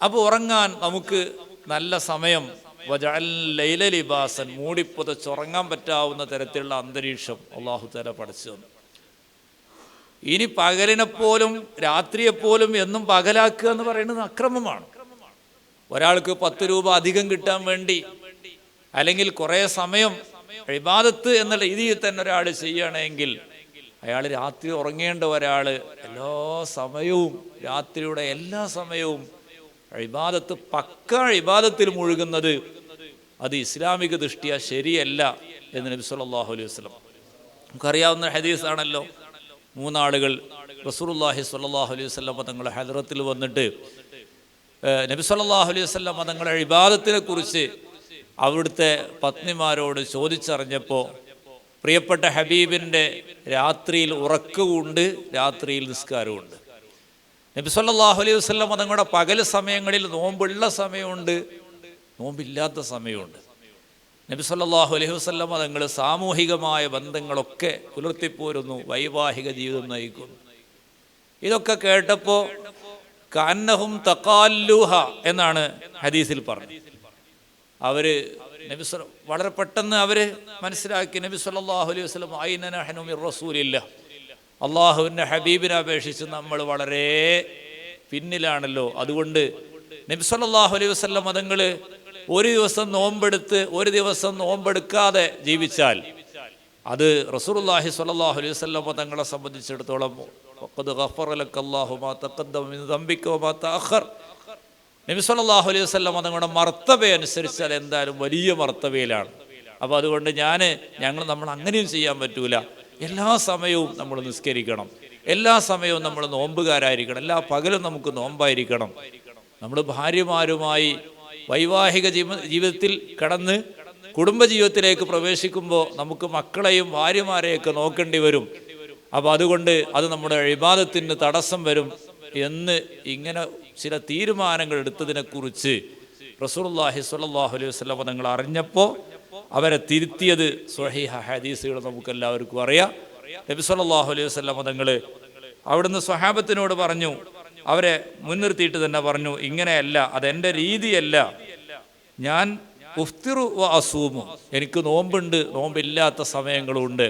അപ്പോൾ ഉറങ്ങാൻ നമുക്ക് നല്ല സമയം, വജഅൽന ലൈല ലിബാസൻ, മൂടിപ്പുതച്ചുറങ്ങാൻ പറ്റാവുന്ന തരത്തിലുള്ള അന്തരീക്ഷം അല്ലാഹു തആല പഠിച്ചു തന്നു. ഇനി പകലിനെപ്പോലും രാത്രിയെപ്പോലും എന്നും പകലാക്കുക എന്ന് പറയുന്നത് അക്രമമാണ്. ഒരാൾക്ക് 10 രൂപ അധികം കിട്ടാൻ വേണ്ടി, അല്ലെങ്കിൽ കുറേ സമയം ഇബാദത്ത് എന്നുള്ള രീതിയിൽ തന്നെ ഒരാൾ ചെയ്യുകയാണെങ്കിൽ, അയാൾ രാത്രി ഉറങ്ങേണ്ട ഒരാൾ എല്ലാ സമയവും, രാത്രിയുടെ എല്ലാ സമയവും ഇബാദത്ത്, പക്കാ ഇബാദത്തിൽ മുഴുകുന്നത് അത് ഇസ്ലാമിക ദൃഷ്ടിയ ശരിയല്ല എന്ന് നബി സല്ലല്ലാഹു അലൈഹി വസല്ലം. നമുക്കറിയാവുന്ന ഹദീസാണല്ലോ. 3 ആളുകൾ റസൂലുള്ളാഹി സ്വല്ലല്ലാഹു അലൈഹി വസല്ലം തങ്ങളുടെ ഹദ്റത്തിൽ വന്നിട്ട് നബി സല്ലല്ലാഹു അലൈഹി വസല്ലം തങ്ങളുടെ ഇബാദത്തിനെ കുറിച്ച് അവിടുത്തെ പത്നിമാരോട് ചോദിച്ചറിഞ്ഞപ്പോൾ, പ്രിയപ്പെട്ട ഹബീബിൻ്റെ രാത്രിയിൽ ഉറക്കവുമുണ്ട്, രാത്രിയിൽ നിസ്കാരവുമുണ്ട്. നബി സല്ലല്ലാഹു അലൈഹി വസല്ലം തങ്ങളുടെ പകൽ സമയങ്ങളിൽ നോമ്പുള്ള സമയമുണ്ട്, നോമ്പില്ലാത്ത സമയമുണ്ട്. നബി സല്ലല്ലാഹു അലൈഹി വസല്ലം തങ്ങൾ സാമൂഹികമായ ബന്ധങ്ങളൊക്കെ പുലർത്തിപ്പോരുന്നു, വൈവാഹിക ജീവിതം നയിക്കുന്നു. ഇതൊക്കെ കേട്ടപ്പോൾ കഅന്നഹും തഖാല്ലുഹ എന്നാണ് ഹദീസിൽ പറഞ്ഞത്. അവര് വളരെ പെട്ടെന്ന് അവര് മനസ്സിലാക്കി, നബി സല്ലല്ലാഹു അലൈഹി വസല്ലം അയ്ന നഹ്നു മിർ റസൂലില്ലാ, അള്ളാഹുവിൻ്റെ ഹബീബിനെ അപേക്ഷിച്ച് നമ്മൾ വളരെ പിന്നിലാണല്ലോ. അതുകൊണ്ട് നബി സല്ലല്ലാഹു അലൈഹി വസല്ലം തങ്ങൾ ഒരു ദിവസം നോമ്പെടുത്ത് ഒരു ദിവസം നോമ്പെടുക്കാതെ ജീവിച്ചാൽ അത് റസൂലുള്ളാഹി സ്വല്ലല്ലാഹു അലൈഹി വസല്ലം തങ്ങളെ സംബന്ധിച്ചിടത്തോളം വഖദ് ഗഫറ ലക്കല്ലാഹു മാ തഖദ്ദമ മിൻ ദംബിക വമാ തഅഖർ, നബി സല്ലല്ലാഹു അലൈഹി വസല്ലം തങ്ങളുടെ മർത്തബ അനുസരിച്ചാൽ എന്തായാലും വലിയ മർത്തബയിലാണ്. അപ്പോൾ അതുകൊണ്ട് നമ്മൾ അങ്ങനെയും ചെയ്യാൻ പറ്റൂല. എല്ലാ സമയവും നമ്മൾ നിസ്കരിക്കണം, എല്ലാ സമയവും നമ്മൾ നോമ്പുകാരായിരിക്കണം, എല്ലാ പകലും നമുക്ക് നോമ്പായിരിക്കണം. നമ്മൾ ഭാര്യമാരുമായി വൈവാഹിക ജീവിതത്തിൽ കടന്ന് കുടുംബജീവിതത്തിലേക്ക് പ്രവേശിക്കുമ്പോൾ നമുക്ക് മക്കളെയും ഭാര്യമാരെയൊക്കെ നോക്കേണ്ടി വരും. അപ്പോൾ അതുകൊണ്ട് അത് നമ്മുടെ ഇബാദത്തിന് തടസ്സം വരും എന്ന് ഇങ്ങനെ ചില തീരുമാനങ്ങൾ എടുത്തതിനെക്കുറിച്ച് റസൂലുള്ളാഹി സ്വല്ലല്ലാഹു അലൈഹി വസല്ലം തങ്ങൾ അറിഞ്ഞപ്പോൾ അവരെ തിരുത്തിയത് സ്വഹീഹ ഹദീസുകൾ നമുക്കെല്ലാവർക്കും അറിയാം. നബി സല്ലല്ലാഹു അലൈഹി വസല്ലം തങ്ങൾ അവിടുന്ന് സ്വഹാബത്തിനോട് പറഞ്ഞു, അവരെ മുൻനിർത്തിയിട്ട് തന്നെ പറഞ്ഞു, ഇങ്ങനെയല്ല, അതെൻ്റെ രീതിയല്ല. ഞാൻ ഉഫ്തിറു വ അസൂമു, എനിക്ക് നോമ്പുണ്ട്, നോമ്പില്ലാത്ത സമയങ്ങളുണ്ട്.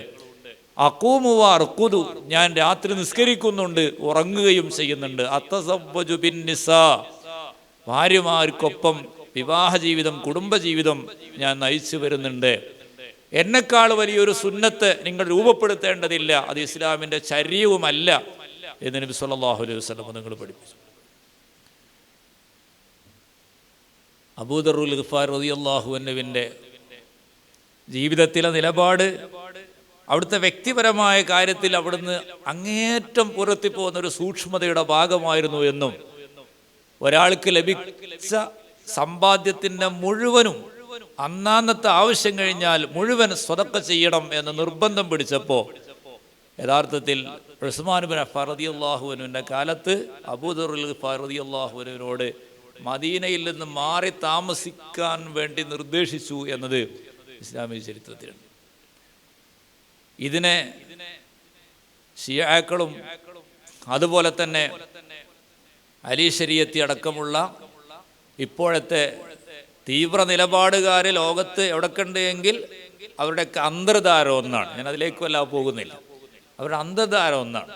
അഖൂമു വ അർഖുദു, ഞാൻ രാത്രി നിസ്കരിക്കുന്നുണ്ട്, ഉറങ്ങുകയും ചെയ്യുന്നുണ്ട്. അത്തസവ്വജു ബിന്നിസാ, ഭാര്യമാർക്കൊപ്പം വിവാഹ ജീവിതം, കുടുംബജീവിതം ഞാൻ നയിച്ചു വരുന്നുണ്ട്. എന്നെക്കാൾ വലിയൊരു സുന്നത്ത് നിങ്ങൾ രൂപപ്പെടുത്തേണ്ടതില്ല, അത് ഇസ്ലാമിൻ്റെ ചര്യവുമല്ല എന്ന് നബി സല്ലല്ലാഹു അലൈഹി വസല്ലം നിങ്ങൾ പഠിപ്പിച്ചു. അബൂദറുൽ ഗിഫാരി റളിയല്ലാഹു അൻഹുവിൻ്റെ ജീവിതത്തിലെ നിലപാട്, അവിടുത്തെ വ്യക്തിപരമായ കാര്യത്തിൽ അവിടുന്ന് അങ്ങേയറ്റം പുറത്തിപ്പോകുന്നൊരു സൂക്ഷ്മതയുടെ ഭാഗമായിരുന്നു എന്നും, ഒരാൾക്ക് ലഭിച്ച സമ്പാദ്യത്തിൻ്റെ മുഴുവനും അന്നാന്നത്തെ ആവശ്യം കഴിഞ്ഞാൽ മുഴുവൻ സ്വതക്ക ചെയ്യണം എന്ന് നിർബന്ധം പിടിച്ചപ്പോൾ യഥാർത്ഥത്തിൽ ഉസ്മാൻ ഇബ്നു അഫ്ഫാൻ റളിയല്ലാഹു അൻഹുവിൻ്റെ കാലത്ത് അബൂദറുൽ ഗിഫാരി റളിയല്ലാഹു അൻഹുവിനോട് മദീനയിൽ നിന്ന് മാറി താമസിക്കാൻ വേണ്ടി നിർദ്ദേശിച്ചു എന്നത് ഇസ്ലാമിക ചരിത്രത്തിലുണ്ട്. ഇതിനെ ഷിയാക്കളും അതുപോലെ തന്നെ അലി ശരീഅത്തി അടക്കമുള്ള ഇപ്പോഴത്തെ തീവ്ര നിലപാടുകാർ ലോകത്ത് എവിടെക്കുണ്ട് എങ്കിൽ അവരുടെയൊക്കെ അന്തർധാര ഒന്നാണ്. ഞാൻ അതിലേക്ക് വല്ല പോകുന്നില്ല. അവരുടെ അന്തർധാര ഒന്നാണ്.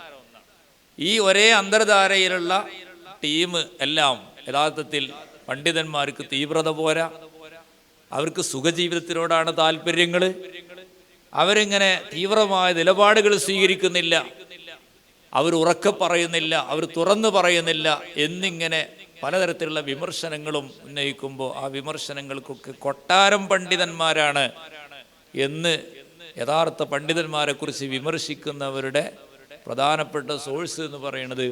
ഈ ഒരേ അന്തർധാരയിലുള്ള ടീം എല്ലാം യഥാർത്ഥത്തിൽ പണ്ഡിതന്മാർക്ക് തീവ്രത പോരാ. അവർക്ക് സുഖജീവിതത്തിനോടാണ് താല്പര്യങ്ങൾ. അവരിങ്ങനെ തീവ്രമായ നിലപാടുകൾ സ്വീകരിക്കുന്നില്ല, അവർ ഉറക്കെ പറയുന്നില്ല, അവർ തുറന്നു പറയുന്നില്ല എന്നിങ്ങനെ പലതരത്തിലുള്ള വിമർശനങ്ങളും ഉന്നയിക്കുമ്പോൾ ആ വിമർശനങ്ങൾക്കൊക്കെ കൊട്ടാരം പണ്ഡിതന്മാരാണ് എന്ന് യഥാർത്ഥ പണ്ഡിതന്മാരെ കുറിച്ച് വിമർശിക്കുന്നവരുടെ പ്രധാനപ്പെട്ട സോഴ്സ് എന്ന് പറയുന്നത്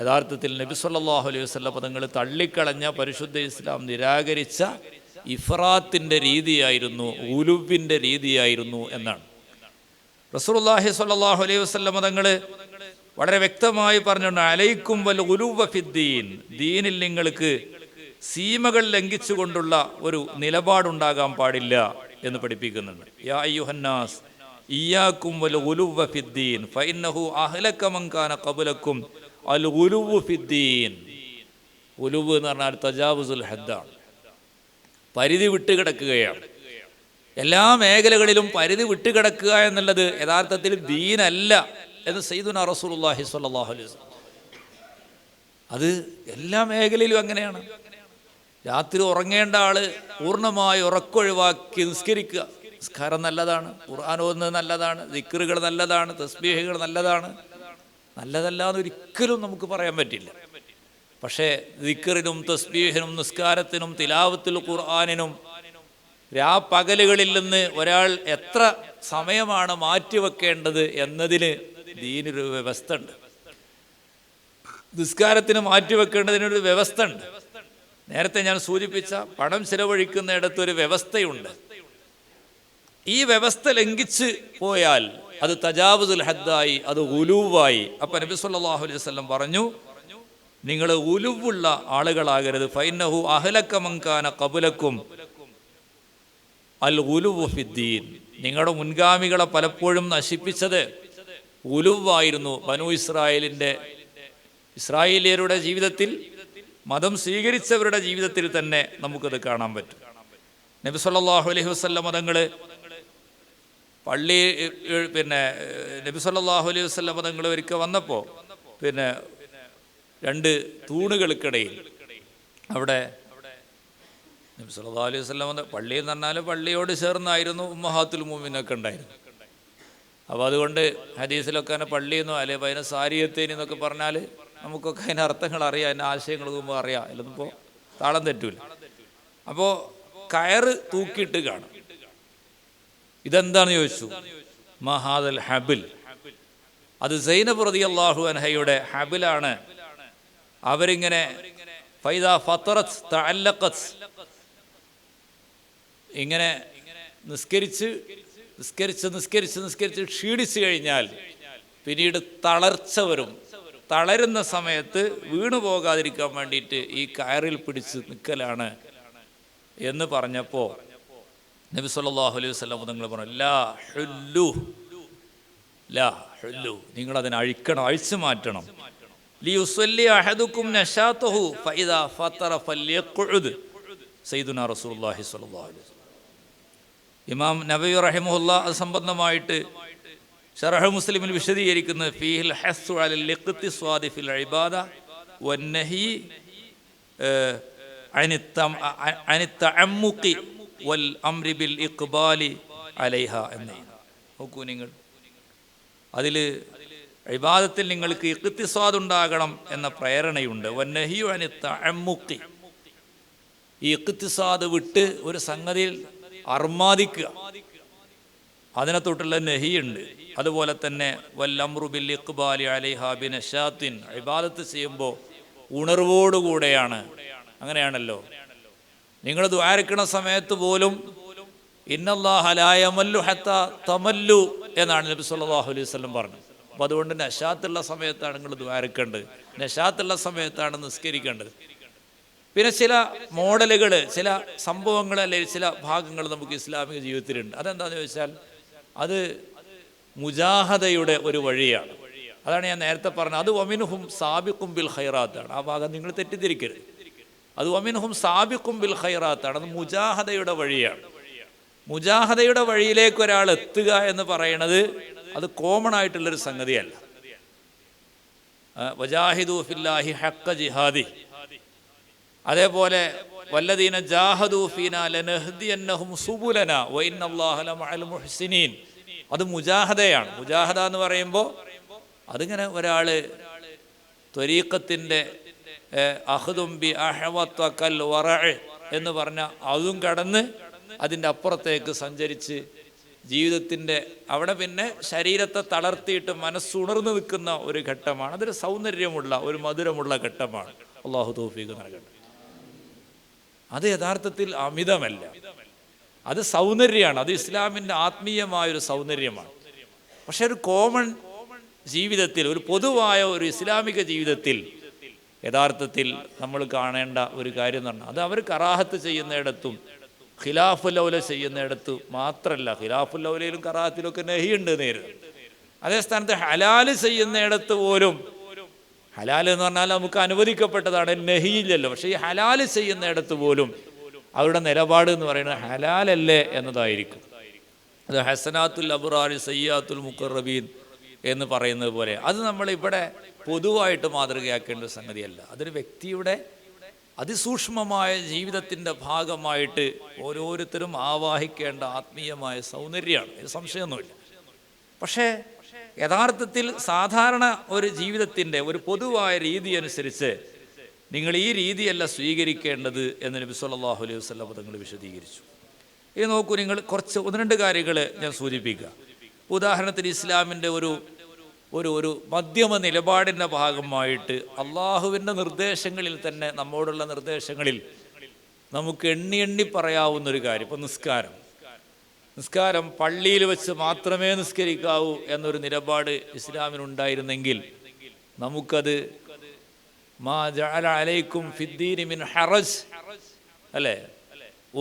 യഥാർത്ഥത്തിൽ നബി സല്ലല്ലാഹു അലൈഹി വസല്ലം പദങ്ങൾ തള്ളിക്കളഞ്ഞ, പരിശുദ്ധ ഇസ്ലാം നിരാകരിച്ച ഇഫ്രാത്തിൻ്റെ രീതിയായിരുന്നു, ഉലുവിൻ്റെ രീതിയായിരുന്നു എന്നാണ്. റസൂലുള്ളാഹി സ്വല്ലല്ലാഹു അലൈഹി വസല്ലം തങ്ങൾ വളരെ വ്യക്തമായി പറഞ്ഞിട്ടുണ്ട്, അലൈക്കും വൽ ഉലുവ ഫിദ്ദീൻ, ദീനിൽ നിങ്ങൾക്ക് സീമകൾ ലംഘിച്ചുകൊണ്ടുള്ള ഒരു നിലപാടുണ്ടാകാൻ പാടില്ല എന്ന് പഠിപ്പിക്കുന്നുണ്ട്. യാ അയ്യുഹന്നാസ് ഇയ്യാക്കും വൽ ഉലുവ ഫിദ്ദീൻ ഫഇന്നഹു അഹ്ലക മൻ കാന ഖബ്ലക്കും അൽ ഉലുവ ഫിദ്ദീൻ. ഉലുവ് എന്ന് പറഞ്ഞാൽ തജാവുസുൽ ഹദ്ദാണ്, പരിധി വിട്ടുകിടക്കുകയാണ്. എല്ലാ മേഖലകളിലും പരിധി വിട്ടുകിടക്കുക എന്നുള്ളത് യഥാർത്ഥത്തിൽ ദീനല്ല എന്ന് സയ്യിദുനാ റസൂലുള്ളാഹി സ്വല്ലല്ലാഹു അലൈഹി വസല്ലം. അത് എല്ലാ മേഖലയിലും അങ്ങനെയാണ്. രാത്രി ഉറങ്ങേണ്ട ആള് പൂർണ്ണമായി ഉറക്കൊഴിവാക്കി നിസ്കരിക്കുക. നിസ്കാരം നല്ലതാണ്, ഖുർആൻ ഓതുന്നത് നല്ലതാണ്, ദിക്റുകൾ നല്ലതാണ്, തസ്ബീഹുകൾ നല്ലതാണ്. നല്ലതല്ലാന്ന് ഒരിക്കലും നമുക്ക് പറയാൻ പറ്റില്ല. പക്ഷേ ദിക്റിനും തസ്ബീഹിനും നിസ്കാരത്തിനും തിലാവത്തുൽ ഖുർആനിനും രാപ്പകലുകളിൽ നിന്ന് ഒരാൾ എത്ര സമയമാണ് മാറ്റിവെക്കേണ്ടത് എന്നതിന് ദീനൊരു വ്യവസ്ഥ ഉണ്ട്. നിസ്കാരത്തിന് മാറ്റിവെക്കേണ്ടതിനൊരു വ്യവസ്ഥ ഉണ്ട്. നേരത്തെ ഞാൻ സൂചിപ്പിച്ച പണം ചിലവഴിക്കുന്നിടത്തൊരു വ്യവസ്ഥയുണ്ട്. ഈ വ്യവസ്ഥ ലംഘിച്ച് പോയാൽ അത് തജാവുസുൽ ഹദ്ദായി, അത് ഉലൂവായി. അപ്പം നബി സല്ലല്ലാഹു അലൈഹി വസല്ലം പറഞ്ഞു, നിങ്ങൾ ഉലുവുള്ള ആളുകളാകരുത്. ഫൈന്നഹു അഹ്ലക മൻ കാന ഖബ്ലക്കും അൽ ഉലുവു ഫിദ്ദീൻ. നിങ്ങളുടെ മുൻഗാമികളെ പലപ്പോഴും നശിപ്പിച്ചത് ഉലുവായിരുന്നു. ബനൂ ഇസ്രായേലിയരുടെ ജീവിതത്തിൽ, മതം സ്വീകരിച്ചവരുടെ ജീവിതത്തിൽ തന്നെ നമുക്കത് കാണാൻ പറ്റും. നബി സല്ലല്ലാഹു അലൈഹി വസല്ലം തങ്ങൾ നബി സല്ലല്ലാഹു അലൈഹി വസല്ലം തങ്ങൾ ഒരിക്കൽ വന്നപ്പോൾ രണ്ട് തൂണുകൾക്കിടയിൽ അവിടെ നബി സല്ലല്ലാഹു അലൈഹി വസല്ലം പള്ളി എന്ന് പറഞ്ഞാൽ പള്ളിയോട് ചേർന്നായിരുന്നു ഉമ്മഹാത്തുൽ മുഅ്മിനീനൊക്കെ ഉണ്ടായിരുന്നു. അപ്പോൾ അതുകൊണ്ട് ഹദീസിലൊക്കെ തന്നെ പള്ളിയെന്നോ അല്ലെ ബൈന സാരിയത്തേനി എന്നൊക്കെ പറഞ്ഞാൽ നമുക്കൊക്കെ അതിൻ്റെ അർത്ഥങ്ങൾ അറിയാം, അതിൻ്റെ ആശയങ്ങൾ മുമ്പ് അറിയാം. അല്ലതിപ്പോൾ താളം തെറ്റൂല. അപ്പോൾ കയറ് തൂക്കിയിട്ട് കാണും. ഇതെന്താണെന്ന് ചോദിച്ചു. മഹാദൽ ഹബിൽ, അത് സൈനബ് റളിയല്ലാഹു അൻഹയുടെ ഹബിലാണ്. അവരിങ്ങനെ ഫൈദാ ഫത്തറത്ത് തഅല്ലഖത്ത്, ഇങ്ങനെ നിസ്കരിച്ച് ക്ഷീണിച്ചു കഴിഞ്ഞാൽ പിന്നീട് തളർച്ച വരും. തളരുന്ന സമയത്ത് വീണു പോകാതിരിക്കാൻ വേണ്ടിയിട്ട് ഈ കയറിൽ പിടിച്ച് നിൽക്കലാണ് എന്ന് പറഞ്ഞപ്പോൾ നബി സല്ലല്ലാഹു അലൈഹി വസല്ലം നിങ്ങൾ പറഞ്ഞു, ലാ ഹുല്ലു, നിങ്ങളതിനെ അഴിക്കണം, അഴിച്ചു മാറ്റണം. ലിയുസല്ലി അഹദുക്കും നശാതഹു ഫഇദാ ഫതറ ഫല്യഖുദ്. സയ്യിദുനാ റസൂലുള്ളാഹി സ്വല്ലല്ലാഹു അലൈഹി വസല്ലം. ഇമാം നബവി റഹിമഹുല്ലാ അത് സംബന്ധമായിട്ട് ശറഹ് മുസ്ലിമിൽ വിശദീകരിക്കുന്നത് ഫീഹിൽ ഹസ്സു അലൽ ഇഖ്തിസാദി ഫിൽ ഇബാദ വന്നഹി അനി തഅമ്മുഖി വൽ അംരി ബിൽ ഇഖ്ബാലി അലൈഹ എന്നാണ്. നോക്കൂ നിങ്ങൾ, അതിൽ ഇബാദത്തിൽ നിങ്ങൾക്ക് ഇഖ്തിസാദ് ഉണ്ടാകണം എന്ന പ്രേരണയുണ്ട്. വന്നഹിയു അനി തഅമ്മുഖി, ഈ ഇഖ്തിസാദ് വിട്ട് ഒരു സംഗതിയിൽ അർമാദിക്കുക, അതിനെ തൊട്ടുള്ള നഹിയുണ്ട്. അതുപോലെ തന്നെ വല്ലംറു ബിൽ ഇഖ്ബാലി അലൈഹാ ബിനശാത്തിൻ, ഇബാദത്ത് ചെയ്യുമ്പോൾ ഉണർവോടുകൂടെയാണ്. അങ്ങനെയാണല്ലോ, നിങ്ങൾ ദുആരിക്കണ സമയത്ത് പോലും ഇന്നല്ലാഹ ലാ യമല്ലു ഹത്താ തമല്ലു എന്നാണ് നബി സല്ലല്ലാഹു അലൈഹി വസല്ലം പറഞ്ഞത്. അപ്പോൾ അതുകൊണ്ട് നശാത്തുള്ള സമയത്താണ് നിങ്ങൾ ദുആരിക്കേണ്ടത്, നശാത്തുള്ള സമയത്താണ് നിസ്കരിക്കേണ്ടത്. പിന്നെ ചില മോഡലുകൾ, ചില സംഭവങ്ങൾ അല്ലെങ്കിൽ ചില ഭാഗങ്ങൾ നമുക്ക് ഇസ്ലാമിക ജീവിതത്തിലുണ്ട്. അതെന്താണെന്ന് ചോദിച്ചാൽ അത് മുജാഹദയുടെ ഒരു വഴിയാണ്. അതാണ് ഞാൻ നേരത്തെ പറഞ്ഞത്. അത് വമിനുഹും സാബിഖും ബിൽ ഖൈറാത്താണ്. ആ ഭാഗം നിങ്ങൾ തെറ്റിദ്ധരിക്കരുത്. അത് വമിൻഹും സാബിഖും ബിൽ ഖൈറാത്താണ്. അത് മുജാഹദയുടെ വഴിയാണ്. മുജാഹദയുടെ വഴിയിലേക്ക് ഒരാൾ എത്തുക എന്ന് പറയുന്നത് അത് കോമൺ ആയിട്ടുള്ളൊരു സംഗതിയല്ല. വജാഹിദു ഫില്ലാഹി ഹഖ്ക ജിഹാദി, അതേപോലെ വല്ലദീന ജാഹദു ഫീനാ ലനഹ്ദിയന്നഹും സുബുലനാ വഇന്നല്ലാഹ ലമഅൽ മുഹ്സിനീൻ. അത് മുജാഹദയാണ്. മുജാഹദ എന്ന് പറയുമ്പോൾ അതിങ്ങനെ ഒരാൾ ത്വരീഖത്തിൻ്റെ അഖ്ദും ബി അഹ്വത്തകൽ വറഅ് എന്ന് പറഞ്ഞാൽ അതും കടന്ന് അതിൻ്റെ അപ്പുറത്തേക്ക് സഞ്ചരിച്ച് ജീവിതത്തിൻ്റെ അവിടെ പിന്നെ ശരീരത്തെ തളർത്തിയിട്ട് മനസ്സുണർന്നു നിൽക്കുന്ന ഒരു ഘട്ടമാണ്. അതൊരു സൗന്ദര്യമുള്ള ഒരു മധുരമുള്ള ഘട്ടമാണ്. അള്ളാഹു തൗഫീഖ് നൽകട്ടെ. അത് യഥാർത്ഥത്തിൽ അമിതമല്ല, അത് സൗന്ദര്യമാണ്. അത് ഇസ്ലാമിൻ്റെ ആത്മീയമായൊരു സൗന്ദര്യമാണ്. പക്ഷെ ഒരു കോമൺ ജീവിതത്തിൽ, ഒരു പൊതുവായ ഒരു ഇസ്ലാമിക ജീവിതത്തിൽ യഥാർത്ഥത്തിൽ നമ്മൾ കാണേണ്ട ഒരു കാര്യം എന്ന് പറഞ്ഞാൽ അത് അവർ കറാഹത്ത് ചെയ്യുന്നിടത്തും ഖിലാഫുൽ ഔല ചെയ്യുന്നിടത്ത് മാത്രമല്ല, ഖിലാഫുൽ ഔലയിലും കറാഹത്തിലൊക്കെ നഹിയുണ്ട് നേരിടും. അതേ സ്ഥാനത്ത് ഹലാല് ചെയ്യുന്നിടത്ത് പോലും, ഹലാൽ എന്ന് പറഞ്ഞാൽ നമുക്ക് അനുവദിക്കപ്പെട്ടതാണ്, നഹിയില്ലല്ലോ. പക്ഷേ ഈ ഹലാല് ചെയ്യുന്നിടത്ത് പോലും അവരുടെ നിലപാട് എന്ന് പറയുന്നത് ഹലാലല്ലേ എന്നതായിരിക്കും. അത് ഹസനാത്തുൽ അബ്റാർ സയ്യാത്തുൽ മുഖറബീൻ എന്ന് പറയുന്നത് പോലെ അത് നമ്മളിവിടെ പൊതുവായിട്ട് മാതൃകയാക്കേണ്ട സംഗതിയല്ല. അതൊരു വ്യക്തിയുടെ അതിസൂക്ഷ്മമായ ജീവിതത്തിൻ്റെ ഭാഗമായിട്ട് ഓരോരുത്തരും ആവാഹിക്കേണ്ട ആത്മീയമായ സൗന്ദര്യമാണ്. ഇത് സംശയമൊന്നുമില്ല. പക്ഷേ യഥാർത്ഥത്തിൽ സാധാരണ ഒരു ജീവിതത്തിൻ്റെ ഒരു പൊതുവായ രീതി അനുസരിച്ച് നിങ്ങൾ ഈ രീതിയല്ല സ്വീകരിക്കേണ്ടത് എന്ന് നബി സല്ലല്ലാഹു അലൈഹി വസല്ലം തങ്ങൾ വിശദീകരിച്ചു. ഇത് നോക്കൂ, നിങ്ങൾ കുറച്ച് ഒന്ന് രണ്ട് കാര്യങ്ങൾ ഞാൻ സൂചിപ്പിക്കുക. ഉദാഹരണത്തിന് ഇസ്ലാമിൻ്റെ ഒരു മധ്യമ നിലപാടിൻ്റെ ഭാഗമായിട്ട് അള്ളാഹുവിൻ്റെ നിർദ്ദേശങ്ങളിൽ തന്നെ, നമ്മോടുള്ള നിർദ്ദേശങ്ങളിൽ നമുക്ക് എണ്ണി പറയാവുന്നൊരു കാര്യം, ഇപ്പോൾ നിസ്കാരം പള്ളിയിൽ വെച്ച് മാത്രമേ നിസ്കരിക്കാവൂ എന്നൊരു നിലപാട് ഇസ്ലാമിനുണ്ടായിരുന്നെങ്കിൽ നമുക്കത് മാ ജഅല അലൈക്കും ഫിദ്ദീനി മിൻ ഹറജ് അല്ലേ,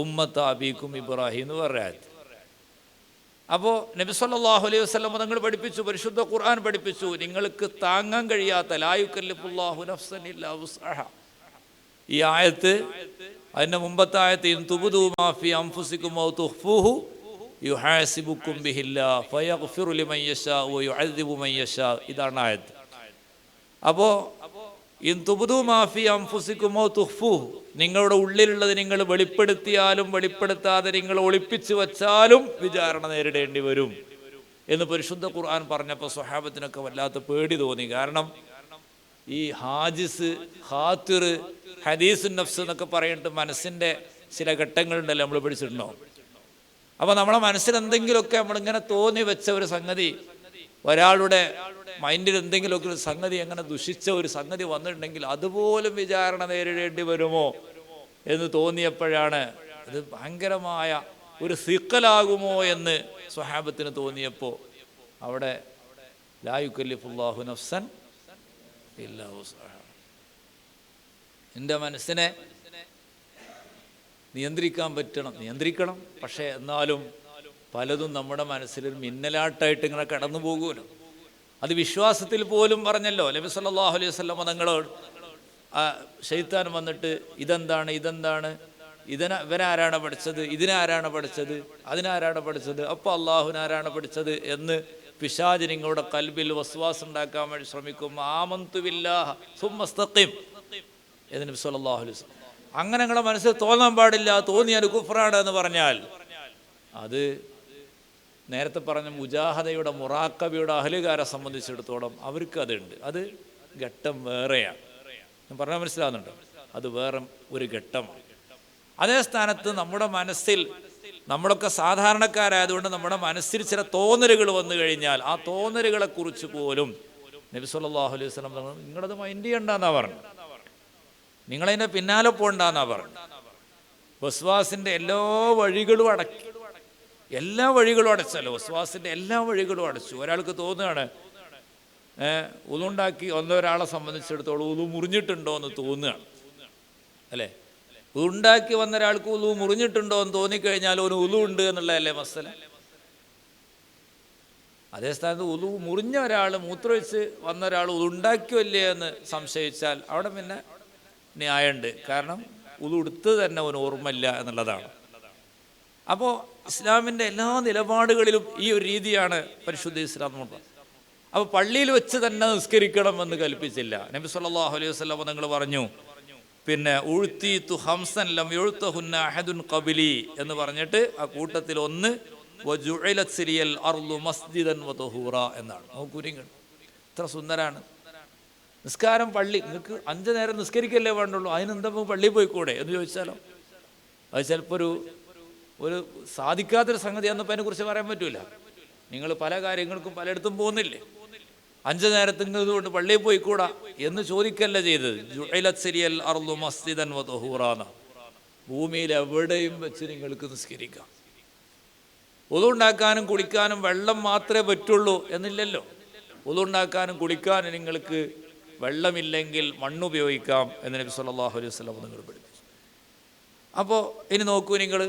ഉമ്മത്ത അബീക്കും ഇബ്രാഹിം എന്ന് പറയാം. അപ്പോൾ നബി സല്ലല്ലാഹു അലൈഹി വസല്ലം തങ്ങൾ പഠിപ്പിച്ചു, പരിശുദ്ധ ഖുർആൻ പഠിപ്പിച്ചു, നിങ്ങൾക്ക് താങ്ങാൻ കഴിയാത്ത ലാ യുകല്ലിഫുല്ലാഹു നഫ്സൻ ഇല്ലാ വുസ്അഹാ. ഈ ആയത്ത് അതിൻ്റെ മുമ്പത്തെ ആയത്ത് ഇൻ തുബ്ദൂ മാ ഫീ അൻഫുസികും ഔ തുഖ്ഫൂഹു യുഹാസിബുക്കും ബിഹില്ലാഹ് ഫയഗ്ഫിറു ലിമൻ യശാ വ യുഅദ്ദിബു മൻ യശാ. ഇതാണ് ആയത്ത്. അപ്പോൾ ഇൻ തുബ്ദൂ മാ ഫീ അൻഫുസികും ഔ തുഖ്ഫൂഹു, നിങ്ങളുടെ ഉള്ളിലുള്ളത് നിങ്ങൾ വെളിപ്പെടുത്തിയാലും വെളിപ്പെടുത്താതെ നിങ്ങൾ ഒളിപ്പിച്ചു വച്ചാലും വിചാരണ നേരിടേണ്ടി വരും എന്ന് പരിശുദ്ധ ഖുർആൻ പറഞ്ഞപ്പോൾ സ്വഹാബത്തിനൊക്കെ വല്ലാത്ത പേടി തോന്നി. കാരണം ഈ ഹാജിസ്, ഖാത്തിർ, ഹദീസുൻ നഫ്സ് എന്നൊക്കെ പറഞ്ഞിട്ട് മനസ്സിൻ്റെ ചില ഘട്ടങ്ങളുണ്ടല്ലോ നമ്മൾ പഠിച്ചിട്ടുണ്ടോ. അപ്പോൾ നമ്മളെ മനസ്സിൽ എന്തെങ്കിലുമൊക്കെ നമ്മളിങ്ങനെ തോന്നി വെച്ച ഒരു സംഗതി, ഒരാളുടെ മൈൻഡിൽ എന്തെങ്കിലുമൊക്കെ ഒരു സംഗതി, അങ്ങനെ ദുഷിച്ച ഒരു സംഗതി വന്നിട്ടുണ്ടെങ്കിൽ അതുപോലും വിചാരണ നേരിടേണ്ടി വരുമോ എന്ന് തോന്നിയപ്പോഴാണ് ഇത് ഭയങ്കരമായ ഒരു സിഖലാകുമോ എന്ന് സ്വഹാബത്തിന് തോന്നിയപ്പോൾ അവിടെ ലാ യുകല്ലിഫുല്ലാഹു നഫ്സൻ ഇല്ലാ വുസ്അഹാ. എൻ്റെ മനസ്സിനെ നിയന്ത്രിക്കണം. പക്ഷേ എന്നാലും പലതും നമ്മുടെ മനസ്സിലൊരു മിന്നലാട്ടായിട്ട് ഇങ്ങനെ കടന്നു പോകുമല്ലോ. അത് വിശ്വാസത്തിൽ പോലും പറഞ്ഞല്ലോ. നബി സല്ലല്ലാഹു അലൈഹി വസല്ലം തങ്ങളോട് ശൈത്താൻ വന്നിട്ട് ഇതെന്താണ്, ഇവനാരാണ് പഠിച്ചത്, ഇതിനാരാണ് പഠിച്ചത്, അതിനാരാണ് പഠിച്ചത്, അപ്പോൾ അള്ളാഹുനാരാണ് പഠിച്ചത് എന്ന് പിശാച് നിങ്ങളുടെ കൽബിൽ വസ്വാസ് ഉണ്ടാക്കാൻ വേണ്ടി ശ്രമിക്കും. ആമന്തു ബില്ലാഹ് സുമ്മ ഇസ്തഖിം എന്ന് നബി സല്ലല്ലാഹു അലൈഹി വസല്ലം. അങ്ങനെ നിങ്ങളുടെ മനസ്സിൽ തോന്നാൻ പാടില്ല, തോന്നിയാൽ കുഫ്റാണ് എന്ന് പറഞ്ഞാൽ അത് നേരത്തെ പറഞ്ഞ മുജാഹദയുടെ മുറാക്കബയുടെ അഹ്ലുകാരെ സംബന്ധിച്ചിടത്തോളം അവർക്ക് അതുണ്ട്. അത് ഘട്ടം വേറെയാണ്. ഞാൻ പറഞ്ഞാൽ മനസ്സിലാവുന്നുണ്ടോ? അത് വേറെ ഒരു ഘട്ടമാണ്. അതേ സ്ഥാനത്ത് നമ്മുടെ മനസ്സിൽ, നമ്മളൊക്കെ സാധാരണക്കാരായതുകൊണ്ട് നമ്മുടെ മനസ്സിൽ ചില തോന്നലുകൾ വന്നു കഴിഞ്ഞാൽ ആ തോന്നലുകളെ കുറിച്ച് പോലും നബി സല്ലല്ലാഹു അലൈഹി വസല്ലം നിങ്ങളത് മൈൻഡ് ചെയ്യണ്ടെന്നാ പറഞ്ഞു, നിങ്ങളതിൻ്റെ പിന്നാലെ പോകണ്ടെന്നാ പറഞ്ഞു. വസ്വാസിൻ്റെ എല്ലാ വഴികളും അടച്ചല്ലോ. വസ്വാസിൻ്റെ എല്ലാ വഴികളും അടച്ചു. ഒരാൾക്ക് തോന്നുകയാണ് ഉളുണ്ടാക്കി ഒരാളെ സംബന്ധിച്ചിടത്തോളം ഉളു മുറിഞ്ഞിട്ടുണ്ടോ എന്ന് തോന്നുകയാണ് അല്ലേ. ഉളുണ്ടാക്കി വന്ന ഒരാൾക്ക് ഉളു മുറിഞ്ഞിട്ടുണ്ടോ എന്ന് തോന്നിക്കഴിഞ്ഞാൽ ഒരു ഉളു ഉണ്ട് എന്നുള്ളതല്ലേ മസല. അതേ സ്ഥാനത്ത് ഉളു മുറിഞ്ഞ ഒരാൾ, മൂത്രമൊഴിച്ച് വന്ന ഒരാൾ ഉളുണ്ടാക്കിയോ ഇല്ലേ എന്ന് സംശയിച്ചാൽ അവിടെ പിന്നെ ന്യായമുണ്ട്. കാരണം ഉളു എടുത്ത് തന്നെ അവന് ഓർമ്മയില്ല എന്നുള്ളതാണ്. അപ്പോൾ ഇസ്ലാമിൻ്റെ എല്ലാ നിലപാടുകളിലും ഈ ഒരു രീതിയാണ് പരിശുദ്ധ ഇസ്ലാം എന്ന് പറഞ്ഞത്. അപ്പോൾ പള്ളിയിൽ വെച്ച് തന്നെ നിസ്കരിക്കണം എന്ന് കൽപ്പിച്ചില്ല. നബി സല്ലല്ലാഹു അലൈഹി വസല്ലം നിങ്ങൾ പറഞ്ഞു, പിന്നെ ഉഴ്തീതു ഹംസൻ ലം യുഴ്തഹുന്ന അഹദുൻ ഖബലി എന്ന് പറഞ്ഞിട്ട് ആ കൂട്ടത്തിൽ ഒന്ന് വജുഇലത് സിരിയൽ അർളു മസ്ജിദൻ വതഹൂറ എന്നാണ്. നോക്കൂ നിങ്ങൾ, ഇത്ര സുന്ദരാണ് നിസ്കാരം. പള്ളി നിങ്ങൾക്ക് 5 നേരം നിസ്കരിക്കല്ലേ വേണ്ടുള്ളൂ, അതിനെന്താ പള്ളിയിൽ പോയിക്കൂടെ എന്ന് ചോദിച്ചാലോ? അത് ചിലപ്പോൾ ഒരു സാധിക്കാത്തൊരു സംഗതി എന്നപ്പോൾ അതിനെക്കുറിച്ച് പറയാൻ പറ്റൂല. നിങ്ങൾ പല കാര്യങ്ങൾക്കും പലയിടത്തും പോകുന്നില്ലേ, 5 നേരത്തിന് കൊണ്ട് പള്ളിയിൽ പോയിക്കൂടാ എന്ന് ചോദിക്കല്ല ചെയ്തത്. ജുഇലത് സിരിയൽ അർളു മസ്ജിദൻ വതഹൂറ, ഭൂമിയിൽ എവിടെയും വെച്ച് നിങ്ങൾക്ക് നിസ്കരിക്കാം. വുളു ഉണ്ടാക്കാനും കുളിക്കാനും വെള്ളം മാത്രമേ പറ്റുള്ളൂ എന്നില്ലല്ലോ. വുളു ഉണ്ടാക്കാനും കുളിക്കാനും നിങ്ങൾക്ക് വെള്ളമില്ലെങ്കിൽ മണ്ണുപയോഗിക്കാം എന്ന് നബി സല്ലല്ലാഹു അലൈഹി വസല്ലം നിങ്ങൾ പഠിപ്പിച്ചു. അപ്പോൾ ഇനി നോക്കൂ നിങ്ങൾ,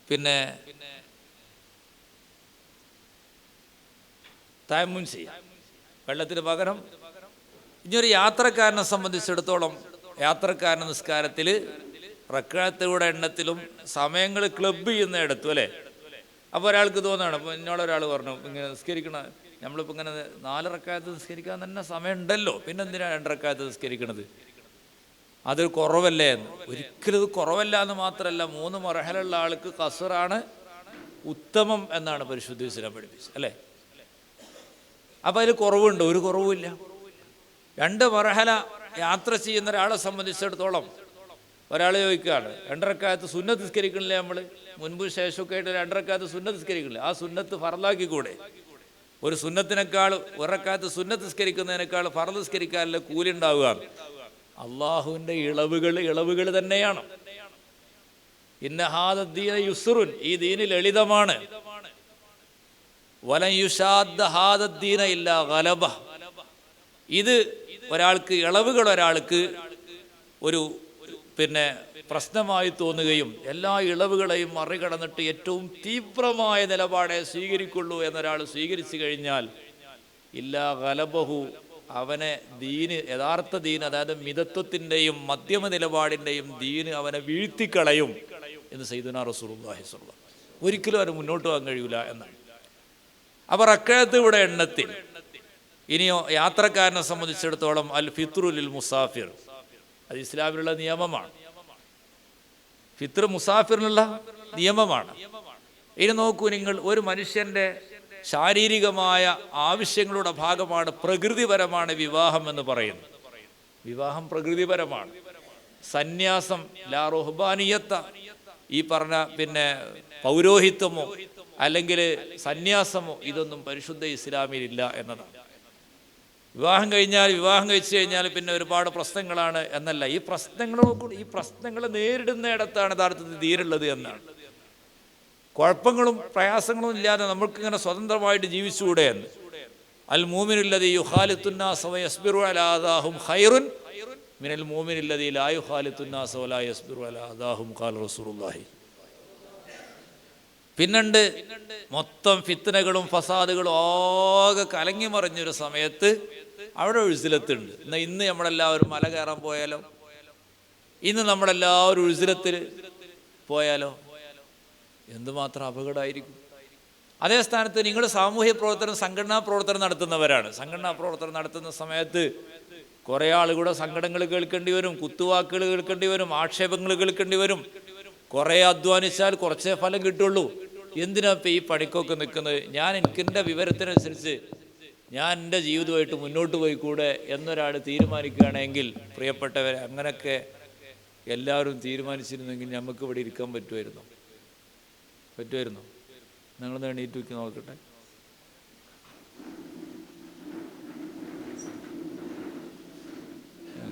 പിന്നെ തയമ്മും ചെയ്യാം വെള്ളത്തിന് പകരം. ഇനിയൊരു യാത്രക്കാരനെ സംബന്ധിച്ചിടത്തോളം യാത്രക്കാരൻ്റെ നിസ്കാരത്തിൽ റക്അത്തുകളുടെ എണ്ണത്തിലും സമയങ്ങൾ ക്ലബ് ചെയ്യുന്ന ഇടത്തും അല്ലേ. അപ്പോൾ ഒരാൾക്ക് തോന്നുകയാണ്, അപ്പോൾ എന്നോടൊരാൾ പറഞ്ഞു, ഇങ്ങനെ നിസ്കരിക്കണ നമ്മളിപ്പോൾ ഇങ്ങനെ 4 റക്അത്ത് നിസ്കരിക്കാൻ തന്നെ സമയം ഉണ്ടല്ലോ, പിന്നെ എന്തിനാണ് 2 റക്അത്ത് നിസ്കരിക്കണത്, അത് കുറവല്ലേ എന്ന്. ഒരിക്കലും ഇത് കുറവല്ല എന്ന് മാത്രമല്ല, 3 മർഹലുള്ള ആൾക്ക് ഖസ്റാണ് ഉത്തമം എന്നാണ് പരിശുദ്ധ ഇസ്ലാം പഠിപ്പിച്ചത് അല്ലേ. അപ്പം അതിൽ കുറവുണ്ട്? ഒരു കുറവുമില്ല. 2 മർഹല യാത്ര ചെയ്യുന്ന ഒരാളെ സംബന്ധിച്ചിടത്തോളം ഒരാൾ ചോദിക്കുകയാണ്, 2 റക്അത്ത് സുന്നത്ത് നിസ്കരിക്കണില്ലേ, നമ്മൾ മുൻപ് ശേഷമൊക്കെ ആയിട്ട് 2 റക്അത്ത് സുന്നത്ത് നിസ്കരിക്കണില്ലേ, ആ സുന്നത്ത് ഫർളാക്കിക്കൂടെ? ഒരു സുന്നത്തിനേക്കാൾ 1 റക്അത്ത് സുന്നത്ത് നിസ്കരിക്കുന്നതിനേക്കാൾ ഫർള് നിസ്കരിക്കാനുള്ള കൂലി ഉണ്ടാവുക. അള്ളാഹുവിൻ്റെ ഇളവുകൾ തന്നെയാണ്. ഇന്ന ഹാദ ദീന യുസ്റുൻ, ഈ ദീന് ലളിതമാണ്. വലൻ യുശാദ്ദ ഹാദ ദീന ഇല്ലാ ഗലബ, ഇത് ഒരാൾക്ക് ഇളവുകൾ ഒരാൾക്ക് ഒരു പിന്നെ പ്രശ്നമായി തോന്നുകയും എല്ലാ ഇളവുകളെയും മറികടന്നിട്ട് ഏറ്റവും തീവ്രമായ നിലപാടെ സ്വീകരിക്കുള്ളൂ എന്നൊരാൾ സ്വീകരിച്ചു കഴിഞ്ഞാൽ ഇല്ലാ ഗലബഹു, അവനെ ദീന്, യഥാർത്ഥ ദീൻ, അതായത് മിതത്വത്തിൻ്റെയും മധ്യമ നിലപാടിൻ്റെയും ദീന് അവനെ വീഴ്ത്തിക്കളയും എന്ന് സയ്യിദുനാ റസൂലുള്ളാഹി സ്വല്ലല്ലാഹു അലൈഹി വസല്ലം. ഒരിക്കലും അവന് മുന്നോട്ട് പോകാൻ കഴിയൂല എന്നാണ്. അപ്പോൾ റക്അത്തുകളുടെ എണ്ണത്തിൽ ഇനിയോ യാത്രക്കാരനെ സംബന്ധിച്ചിടത്തോളം അൽ ഫിത്റു ലിൽ മുസാഫിർ, അത് ഇസ്ലാമിലുള്ള നിയമമാണ്. ഫിത്ർ മുസാഫിറിനുള്ള നിയമമാണ്. ഇനി നോക്കൂ നിങ്ങൾ, ഒരു മനുഷ്യൻ്റെ ശാരീരികമായ ആവശ്യങ്ങളുടെ ഭാഗമാണ്, പ്രകൃതിപരമാണ് വിവാഹം എന്ന് പറയുന്നത്. വിവാഹം പ്രകൃതിപരമാണ്. സന്യാസം ലാ റുഹ്ബാനിയത്ത, ഈ പറഞ്ഞ പിന്നെ പൗരോഹിത്വമോ അല്ലെങ്കിൽ സന്യാസമോ ഇതൊന്നും പരിശുദ്ധ ഇസ്ലാമിലില്ല എന്നതാണ്. വിവാഹം കഴിച്ചു കഴിഞ്ഞാൽ പിന്നെ ഒരുപാട് പ്രശ്നങ്ങളാണ് എന്നല്ല, ഈ പ്രശ്നങ്ങൾ നേരിടുന്നിടത്താണ് യഥാർത്ഥത്തിൽ ദീനുള്ളത് എന്നാണ്. കുഴപ്പങ്ങളും പ്രയാസങ്ങളും ഇല്ലാതെ നമ്മൾക്കിങ്ങനെ സ്വതന്ത്രമായിട്ട് ജീവിച്ചുകൂടെ എന്ന്. അൽ മൂമിനുല്ലദീ യുഖാലിത്തുന്നാസ വയസ്ബിറു അലാ അദാഹും ഖൈറുൻ മിനൽ മൂമിനുല്ലദീ ലാ യുഖാലിത്തുന്നാസ വലാ യസ്ബിറു അലാ അദാഹും ഖാല റസൂലുള്ളാഹി. പിന്നുണ്ട് മൊത്തം ഫിത്നകളും ഫസാദുകളും ആകെ കലങ്ങി മറിഞ്ഞൊരു സമയത്ത് അവിടെ ഉഴ്സിലത്തുണ്ട്. ഇന്ന് നമ്മളെല്ലാവരും മല കയറാൻ പോയാലോ, ഇന്ന് നമ്മളെല്ലാവരും ഉഴ്സിലത്തിൽ പോയാലോ എന്തുമാത്രം അപകടമായിരിക്കും. അതേ സ്ഥാനത്ത് നിങ്ങൾ സാമൂഹ്യ പ്രവർത്തനം, സംഘടനാ പ്രവർത്തനം നടത്തുന്നവരാണ്. സംഘടനാ പ്രവർത്തനം നടത്തുന്ന സമയത്ത് കുറേ ആളുകളുടെ സങ്കടങ്ങൾ കേൾക്കേണ്ടി വരും, കുത്തുവാക്കുകൾ കേൾക്കേണ്ടി വരും, ആക്ഷേപങ്ങൾ കേൾക്കേണ്ടി വരും. കുറേ അധ്വാനിച്ചാൽ കുറച്ചേ ഫലം കിട്ടുള്ളൂ. എന്തിനാ ഇപ്പം ഈ പണിക്കൊക്കെ നിൽക്കുന്നത്? എൻ്റെ വിവരത്തിനനുസരിച്ച് ഞാൻ എൻ്റെ ജീവിതമായിട്ട് മുന്നോട്ട് പോയിക്കൂടെ എന്നൊരാൾ തീരുമാനിക്കുകയാണെങ്കിൽ, പ്രിയപ്പെട്ടവരെ, അങ്ങനെയൊക്കെ എല്ലാവരും തീരുമാനിച്ചിരുന്നെങ്കിൽ നമുക്ക് ഇവിടെ ഇരിക്കാൻ പറ്റുമായിരുന്നു? നിങ്ങളൊന്ന് എണീറ്റ് വയ്ക്ക് നോക്കട്ടെ.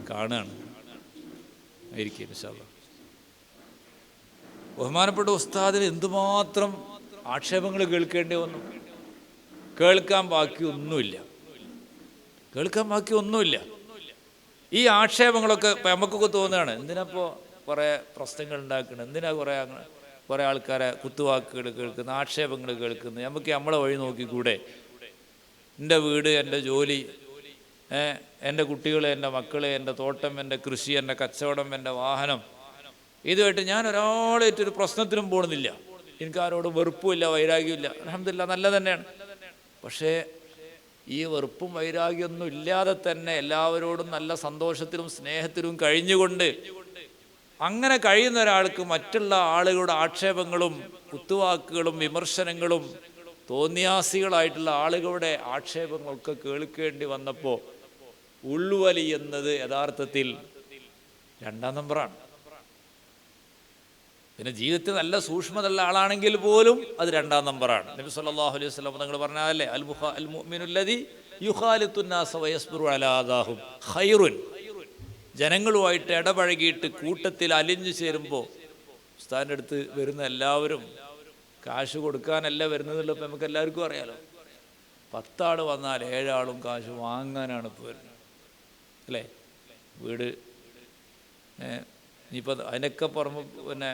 കാണുകയാണ് ആയിരിക്കും ഇൻഷാ അല്ലാഹ്. ബഹുമാനപ്പെട്ട ഉസ്താദിന് എന്തുമാത്രം ആക്ഷേപങ്ങൾ കേൾക്കേണ്ടി വന്നു. കേൾക്കാൻ ബാക്കിയൊന്നുമില്ല. ഈ ആക്ഷേപങ്ങളൊക്കെ നമുക്കൊക്കെ തോന്നുകയാണ്, എന്തിനാപ്പോൾ കുറേ പ്രശ്നങ്ങൾ ഉണ്ടാക്കുന്നത്, എന്തിനാ കുറേ ആൾക്കാരെ കുത്തുവാക്കുകൾ കേൾക്കുന്ന, ആക്ഷേപങ്ങൾ കേൾക്കുന്നത്, നമുക്ക് നമ്മളെ വഴി നോക്കിക്കൂടെ, എൻ്റെ വീട്, എൻ്റെ ജോലി, എൻ്റെ കുട്ടികൾ, എൻ്റെ മക്കൾ, എൻ്റെ തോട്ടം, എൻ്റെ കൃഷി, എൻ്റെ കച്ചവടം, എൻ്റെ വാഹനം, ഇതുമായിട്ട് ഞാൻ ഒരാളായിട്ടൊരു പ്രശ്നത്തിനും പോകുന്നില്ല. എനിക്ക് ആരോടും വെറുപ്പുമില്ല, വൈരാഗ്യമില്ല. അൽഹംദുലില്ലാഹ്, നല്ല തന്നെയാണ്. പക്ഷേ ഈ വെറുപ്പും വൈരാഗ്യമൊന്നും ഇല്ലാതെ തന്നെ എല്ലാവരോടും നല്ല സന്തോഷത്തിലും സ്നേഹത്തിലും കഴിഞ്ഞുകൊണ്ട് അങ്ങനെ കഴിയുന്ന ഒരാൾക്ക് മറ്റുള്ള ആളുകളുടെ ആക്ഷേപങ്ങളും കുത്തുവാക്കുകളും വിമർശനങ്ങളും തോന്നിയാസികളായിട്ടുള്ള ആളുകളുടെ ആക്ഷേപങ്ങളൊക്കെ കേൾക്കേണ്ടി വന്നപ്പോൾ ഉള്ളുവലി എന്നത് യഥാർത്ഥത്തിൽ 2ാം നമ്പറാണ്. പിന്നെ ജീവിതത്തിൽ നല്ല സൂക്ഷ്മതയുള്ള ആളാണെങ്കിൽ പോലും അത് 2ാം നമ്പറാണ്. നബി സല്ലല്ലാഹു അലൈഹി വസല്ലം തങ്ങൾ പറഞ്ഞാലേ അൽ മുഅ്മിനുല്ലദി യുഖാലിത്തുന്നാസ വയസ്ബിറു അലാ അദാഹും ഖൈറുൻ. ജനങ്ങളുമായിട്ട് ഇടപഴകിയിട്ട് കൂട്ടത്തിൽ അലിഞ്ഞു ചേരുമ്പോൾ ഉസ്താദിൻ്റെ അടുത്ത് വരുന്ന എല്ലാവരും കാശ് കൊടുക്കാനല്ല വരുന്നതെന്നുള്ളത് ഇപ്പം നമുക്ക് എല്ലാവർക്കും അറിയാലോ. 10 ആൾ വന്നാൽ 7 ആളും കാശ് വാങ്ങാനാണ് ഇപ്പോൾ വരുന്നത്, അല്ലേ? വീട് ഇനിയിപ്പോൾ അതിനൊക്കെ പുറമെ പിന്നെ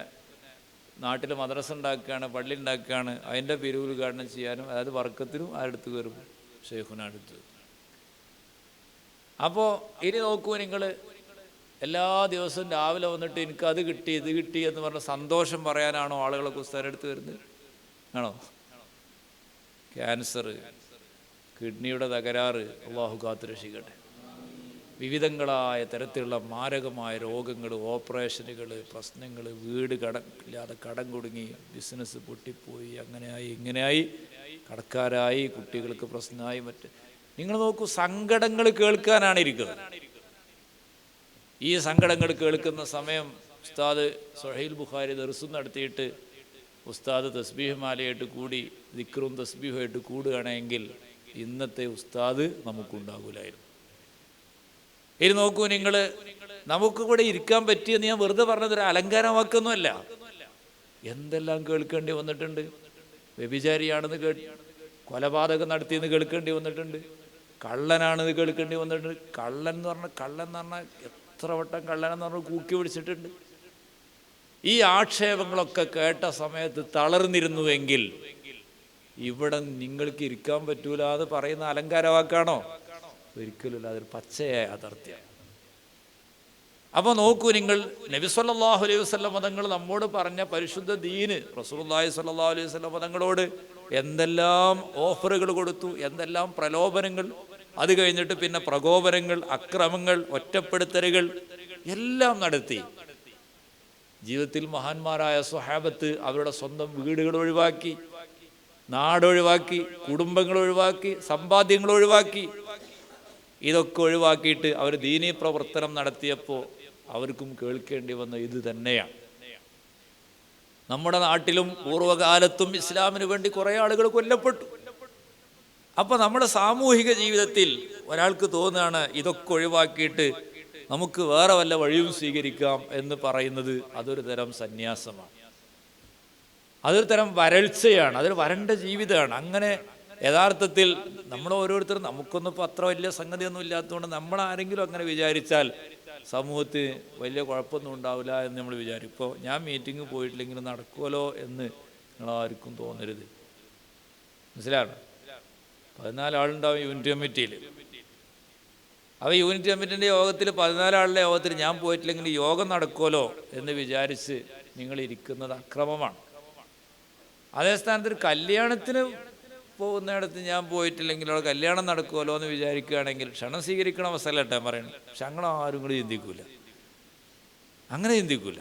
നാട്ടിൽ മദ്രസ ഉണ്ടാക്കുകയാണ്, പള്ളി ഉണ്ടാക്കുകയാണ്, അതിൻ്റെ പിരിവുദ്ഘാടനം ചെയ്യാനും, അതായത് വർക്കത്തിനും ആരെടുത്ത് കയറും, ഷെയ്ഖുനടുത്ത്. അപ്പോൾ ഇനി നോക്കൂ, നിങ്ങൾ എല്ലാ ദിവസവും രാവിലെ വന്നിട്ട് എനിക്കത് കിട്ടി ഇത് കിട്ടി എന്ന് പറഞ്ഞ സന്തോഷം പറയാനാണോ ആളുകളൊക്കെ ഉസ്താദിൻ്റെ അടുത്ത് വരുന്നത്? ആണോ? ക്യാൻസർ, കിഡ്നിയുടെ തകരാറ്, അള്ളാഹു കാത്തുരക്ഷിക്കട്ടെ. വിവിധങ്ങളായ തരത്തിലുള്ള മാരകമായ രോഗങ്ങൾ, ഓപ്പറേഷനുകൾ, പ്രശ്നങ്ങൾ, വീട് ഇല്ലാതെ കടം കുടുങ്ങി, ബിസിനസ് പൊട്ടിപ്പോയി, അങ്ങനെയായി ഇങ്ങനെയായി, കടക്കാരായി, കുട്ടികൾക്ക് പ്രശ്നമായി, നിങ്ങൾ നോക്കൂ, സങ്കടങ്ങൾ കേൾക്കാനാണ് ഇരിക്കുന്നത്. ഈ സങ്കടങ്ങൾ കേൾക്കുന്ന സമയം ഉസ്താദ് സ്വഹീൽ ബുഖാരി ദർസും നടത്തിയിട്ട് ഉസ്താദ് തസ്ബീഹ് മാലയായിട്ട് കൂടി ദിക്റും തസ്ബീഹുമായിട്ട് കൂടുകയാണെങ്കിൽ ഇന്നത്തെ ഉസ്താദ് നമുക്കുണ്ടാകൂലായിരുന്നു. ഇനി നോക്കൂ, നിങ്ങൾ നമുക്ക് കൂടെ ഇരിക്കാൻ പറ്റിയെന്ന് ഞാൻ വെറുതെ പറഞ്ഞതൊരു അലങ്കാരമാക്കൊന്നുമല്ല. എന്തെല്ലാം കേൾക്കേണ്ടി വന്നിട്ടുണ്ട്. വ്യഭിചാരിയാണെന്ന് കൊലപാതകം നടത്തിയെന്ന് കേൾക്കേണ്ടി വന്നിട്ടുണ്ട്. കള്ളനാണെന്ന് കേൾക്കേണ്ടി വന്നിട്ടുണ്ട്. കള്ളൻ എന്ന് പറഞ്ഞാൽ എത്ര വട്ടം കള്ളനെന്ന് പറഞ്ഞാൽ കൂക്കി പിടിച്ചിട്ടുണ്ട്. ഈ ആക്ഷേപങ്ങളൊക്കെ കേട്ട സമയത്ത് തളർന്നിരുന്നുവെങ്കിൽ ഇവിടെ നിങ്ങൾക്ക് ഇരിക്കാൻ പറ്റൂല എന്ന് പറയുന്ന അലങ്കാരവാക്കാണോ? ഒരിക്കലുമില്ല, അതൊരു പച്ചയായ യാഥാർത്ഥ്യമാണ്. അപ്പോൾ നോക്കൂ, നിങ്ങൾ നബി സല്ലല്ലാഹു അലൈഹി വസല്ലം തങ്ങൾ നമ്മോട് പറഞ്ഞ പരിശുദ്ധ ദീന്, റസൂലുള്ളാഹി സ്വല്ലല്ലാഹു അലൈഹി വസല്ലം തങ്ങളോട് എന്തെല്ലാം ഓഫറുകൾ കൊടുത്തു, എന്തെല്ലാം പ്രലോഭനങ്ങൾ, അത് കഴിഞ്ഞിട്ട് പിന്നെ പ്രകോപനങ്ങൾ, അക്രമങ്ങൾ, ഒറ്റപ്പെടുത്തലുകൾ എല്ലാം നടത്തി. ജീവിതത്തിൽ മഹാന്മാരായ സ്വഹാബത്ത് അവരുടെ സ്വന്തം വീടുകൾ ഒഴിവാക്കി, നാടൊഴിവാക്കി, കുടുംബങ്ങൾ ഒഴിവാക്കി, സമ്പാദ്യങ്ങൾ ഒഴിവാക്കി. ഇതൊക്കെ ഒഴിവാക്കിയിട്ട് അവർ ദീനീ പ്രവർത്തനം നടത്തിയപ്പോൾ അവർക്കും കേൾക്കേണ്ടി വന്ന ഇത് തന്നെയാണ്. നമ്മുടെ നാട്ടിലും പൂർവ്വകാലത്തും ഇസ്ലാമിന് വേണ്ടി കുറേ ആളുകൾ കൊല്ലപ്പെട്ടു. അപ്പോൾ നമ്മുടെ സാമൂഹിക ജീവിതത്തിൽ ഒരാൾക്ക് തോന്നുകയാണ് ഇതൊക്കെ ഒഴിവാക്കിയിട്ട് നമുക്ക് വേറെ വല്ല വഴിയും സ്വീകരിക്കാം എന്ന് പറയുന്നത് അതൊരു തരം സന്യാസമാണ്, അതൊരു തരം വരൾച്ചയാണ്, അതൊരു വരണ്ട ജീവിതമാണ്. അങ്ങനെ യഥാർത്ഥത്തിൽ നമ്മൾ ഓരോരുത്തരും നമുക്കൊന്നും ഇപ്പോൾ അത്ര വലിയ സംഗതിയൊന്നും ഇല്ലാത്തതുകൊണ്ട് നമ്മളാരെങ്കിലും അങ്ങനെ വിചാരിച്ചാൽ സമൂഹത്തിന് വലിയ കുഴപ്പമൊന്നും ഉണ്ടാവില്ല എന്ന് നമ്മൾ വിചാരിക്കും. ഇപ്പോൾ ഞാൻ മീറ്റിംഗ് പോയിട്ടില്ലെങ്കിലും നടക്കുമല്ലോ എന്ന് നിങ്ങളാർക്കും തോന്നരുത്. മനസ്സിലാണ്? 14 ആളുണ്ടാവും യൂണിറ്റ് കമ്മിറ്റിയിൽ. അപ്പോൾ യൂണിറ്റ് കമ്മിറ്റിൻ്റെ യോഗത്തിൽ 14 ആളുടെ യോഗത്തിൽ ഞാൻ പോയിട്ടില്ലെങ്കിൽ യോഗം നടക്കുമല്ലോ എന്ന് വിചാരിച്ച് നിങ്ങൾ ഇരിക്കുന്നത് അക്രമമാണ്. അതേ സ്ഥാനത്ത് ഒരു കല്യാണത്തിന് പോകുന്നിടത്ത് ഞാൻ പോയിട്ടില്ലെങ്കിൽ അവിടെ കല്യാണം നടക്കുമല്ലോ എന്ന് വിചാരിക്കുകയാണെങ്കിൽ ക്ഷണം സ്വീകരിക്കണ അവസ്ഥയല്ല ഞാൻ പറയണം. പക്ഷെ അങ്ങനെ ആരും കൂടി ചിന്തിക്കൂല, അങ്ങനെ ചിന്തിക്കൂല.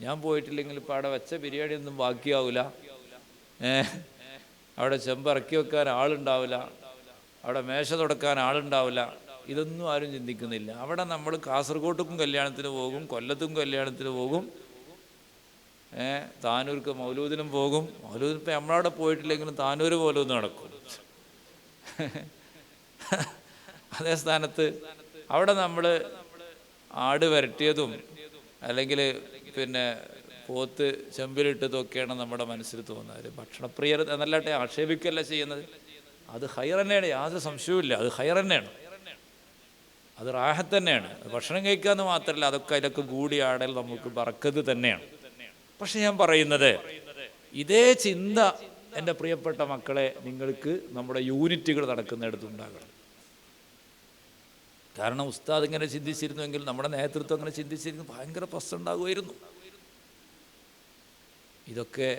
ഞാൻ പോയിട്ടില്ലെങ്കിൽ ഇപ്പോൾ അവിടെ വെച്ച ബിരിയാണി ഒന്നും ബാക്കിയാവില്ല, അവിടെ ചെമ്പ് ഇറക്കി വെക്കാൻ ആളുണ്ടാവില്ല, അവിടെ മേശ തുടക്കാൻ ആളുണ്ടാവില്ല, ഇതൊന്നും ആരും ചിന്തിക്കുന്നില്ല. അവിടെ നമ്മൾ കാസർഗോട്ടുക്കും കല്യാണത്തിന് പോകും, കൊല്ലത്തും കല്യാണത്തിന് പോകും, താനൂർക്ക് മൗലൂദിനും പോകും. മൗലൂദിന് ഇപ്പം നമ്മളവിടെ പോയിട്ടില്ലെങ്കിലും താനൂർ മൗലൂദ് നടക്കും. അതേ സ്ഥാനത്ത് അവിടെ നമ്മൾ ആട് വരട്ടിയതും അല്ലെങ്കിൽ പിന്നെ പോത്ത് ചെമ്പിലിട്ടതൊക്കെയാണ് നമ്മുടെ മനസ്സിൽ തോന്നുന്നത്. ഭക്ഷണപ്രിയർ എന്നല്ലാട്ടെ ആക്ഷേപിക്കല്ല ചെയ്യുന്നത്, അത് ഹൈർ തന്നെയാണ്, യാതൊരു സംശയവുമില്ല. അത് ഹൈർ തന്നെയാണ്, അത് റാഹത്ത് തന്നെയാണ്. ഭക്ഷണം കഴിക്കാമെന്ന് മാത്രമല്ല, അതിലൊക്കെ കൂടി ആടൽ നമുക്ക് ബറക്കത്ത് തന്നെയാണ്. പക്ഷെ ഞാൻ പറയുന്നത് ഇതേ ചിന്ത എൻ്റെ പ്രിയപ്പെട്ട മക്കളെ നിങ്ങൾക്ക് നമ്മുടെ യൂണിറ്റുകൾ നടക്കുന്നിടത്തുണ്ടാകണം. കാരണം ഉസ്താദ് ഇങ്ങനെ ചിന്തിച്ചിരുന്നുവെങ്കിൽ നമ്മുടെ നേതൃത്വം അങ്ങനെ ചിന്തിച്ചിരുന്നു ഭയങ്കര പ്രശ്നം ഉണ്ടാകുമായിരുന്നു. ഇതൊക്കെ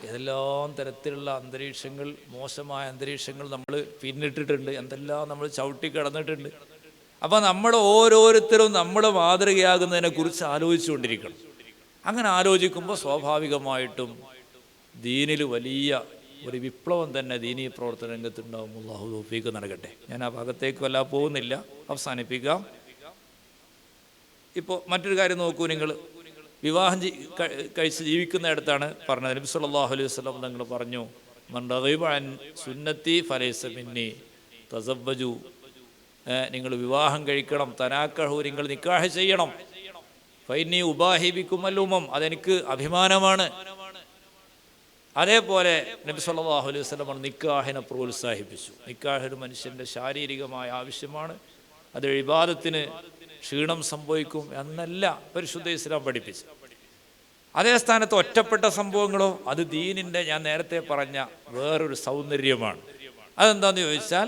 ഏതെല്ലാം തരത്തിലുള്ള അന്തരീക്ഷങ്ങൾ, മോശമായ അന്തരീക്ഷങ്ങൾ നമ്മൾ പിന്നിട്ടിട്ടുണ്ട്, എന്തെല്ലാം നമ്മൾ ചവിട്ടി കിടന്നിട്ടുണ്ട്. അപ്പം നമ്മൾ ഓരോരുത്തരും നമ്മൾ മാതൃകയാകുന്നതിനെ കുറിച്ച് ആലോചിച്ചുകൊണ്ടിരിക്കണം. അങ്ങനെ ആലോചിക്കുമ്പോൾ സ്വാഭാവികമായിട്ടും ദീനിൽ വലിയ ഒരു വിപ്ലവം തന്നെ ദീനീ പ്രവർത്തന രംഗത്തുണ്ടാവും. അല്ലാഹു തൗഫീഖ് നൽകട്ടെ. ഞാൻ ആ ഭാഗത്തേക്ക് വല്ലാതെ പോകുന്നില്ല, അവസാനിപ്പിക്കാം. ഇപ്പോൾ മറ്റൊരു കാര്യം നോക്കൂ, നിങ്ങൾ വിവാഹം കഴിച്ച് ജീവിക്കുന്നിടത്താണ് പറഞ്ഞത്. നബി സല്ലല്ലാഹു അലൈഹി വസല്ലം തങ്ങൾ പറഞ്ഞു, മൻ റഗിബ അൻ സുന്നത്തി ഫലൈസ മിന്നി, തസവ്വജു, നിങ്ങൾ വിവാഹം കഴിക്കണം, തനാക്കഹു, നിങ്ങൾ നിക്കാഹ് ചെയ്യണം, ഫൈന്നി ഉബാഹി ബിക്കുമൽ ഉമം, അതെനിക്ക് അഭിമാനമാണ്. അതേപോലെ നബി സല്ലല്ലാഹു അലൈഹി വസല്ലം നിക്കാഹിനെ പ്രോത്സാഹിപ്പിച്ചു. നിക്കാഹ് ഒരു മനുഷ്യൻ്റെ ശാരീരികമായ ആവശ്യമാണ്, അത് ഇബാദത്തിന് ക്ഷീണം സംഭവിക്കും എന്നല്ല പരിശുദ്ധ ഇസ്ലാം പഠിപ്പിച്ചു. അതേ സ്ഥാനത്ത് ഒറ്റപ്പെട്ട സംഭവങ്ങളോ അത് ദീനിൻ്റെ, ഞാൻ നേരത്തെ പറഞ്ഞ വേറൊരു സൗന്ദര്യമാണ്. അതെന്താണെന്ന് ചോദിച്ചാൽ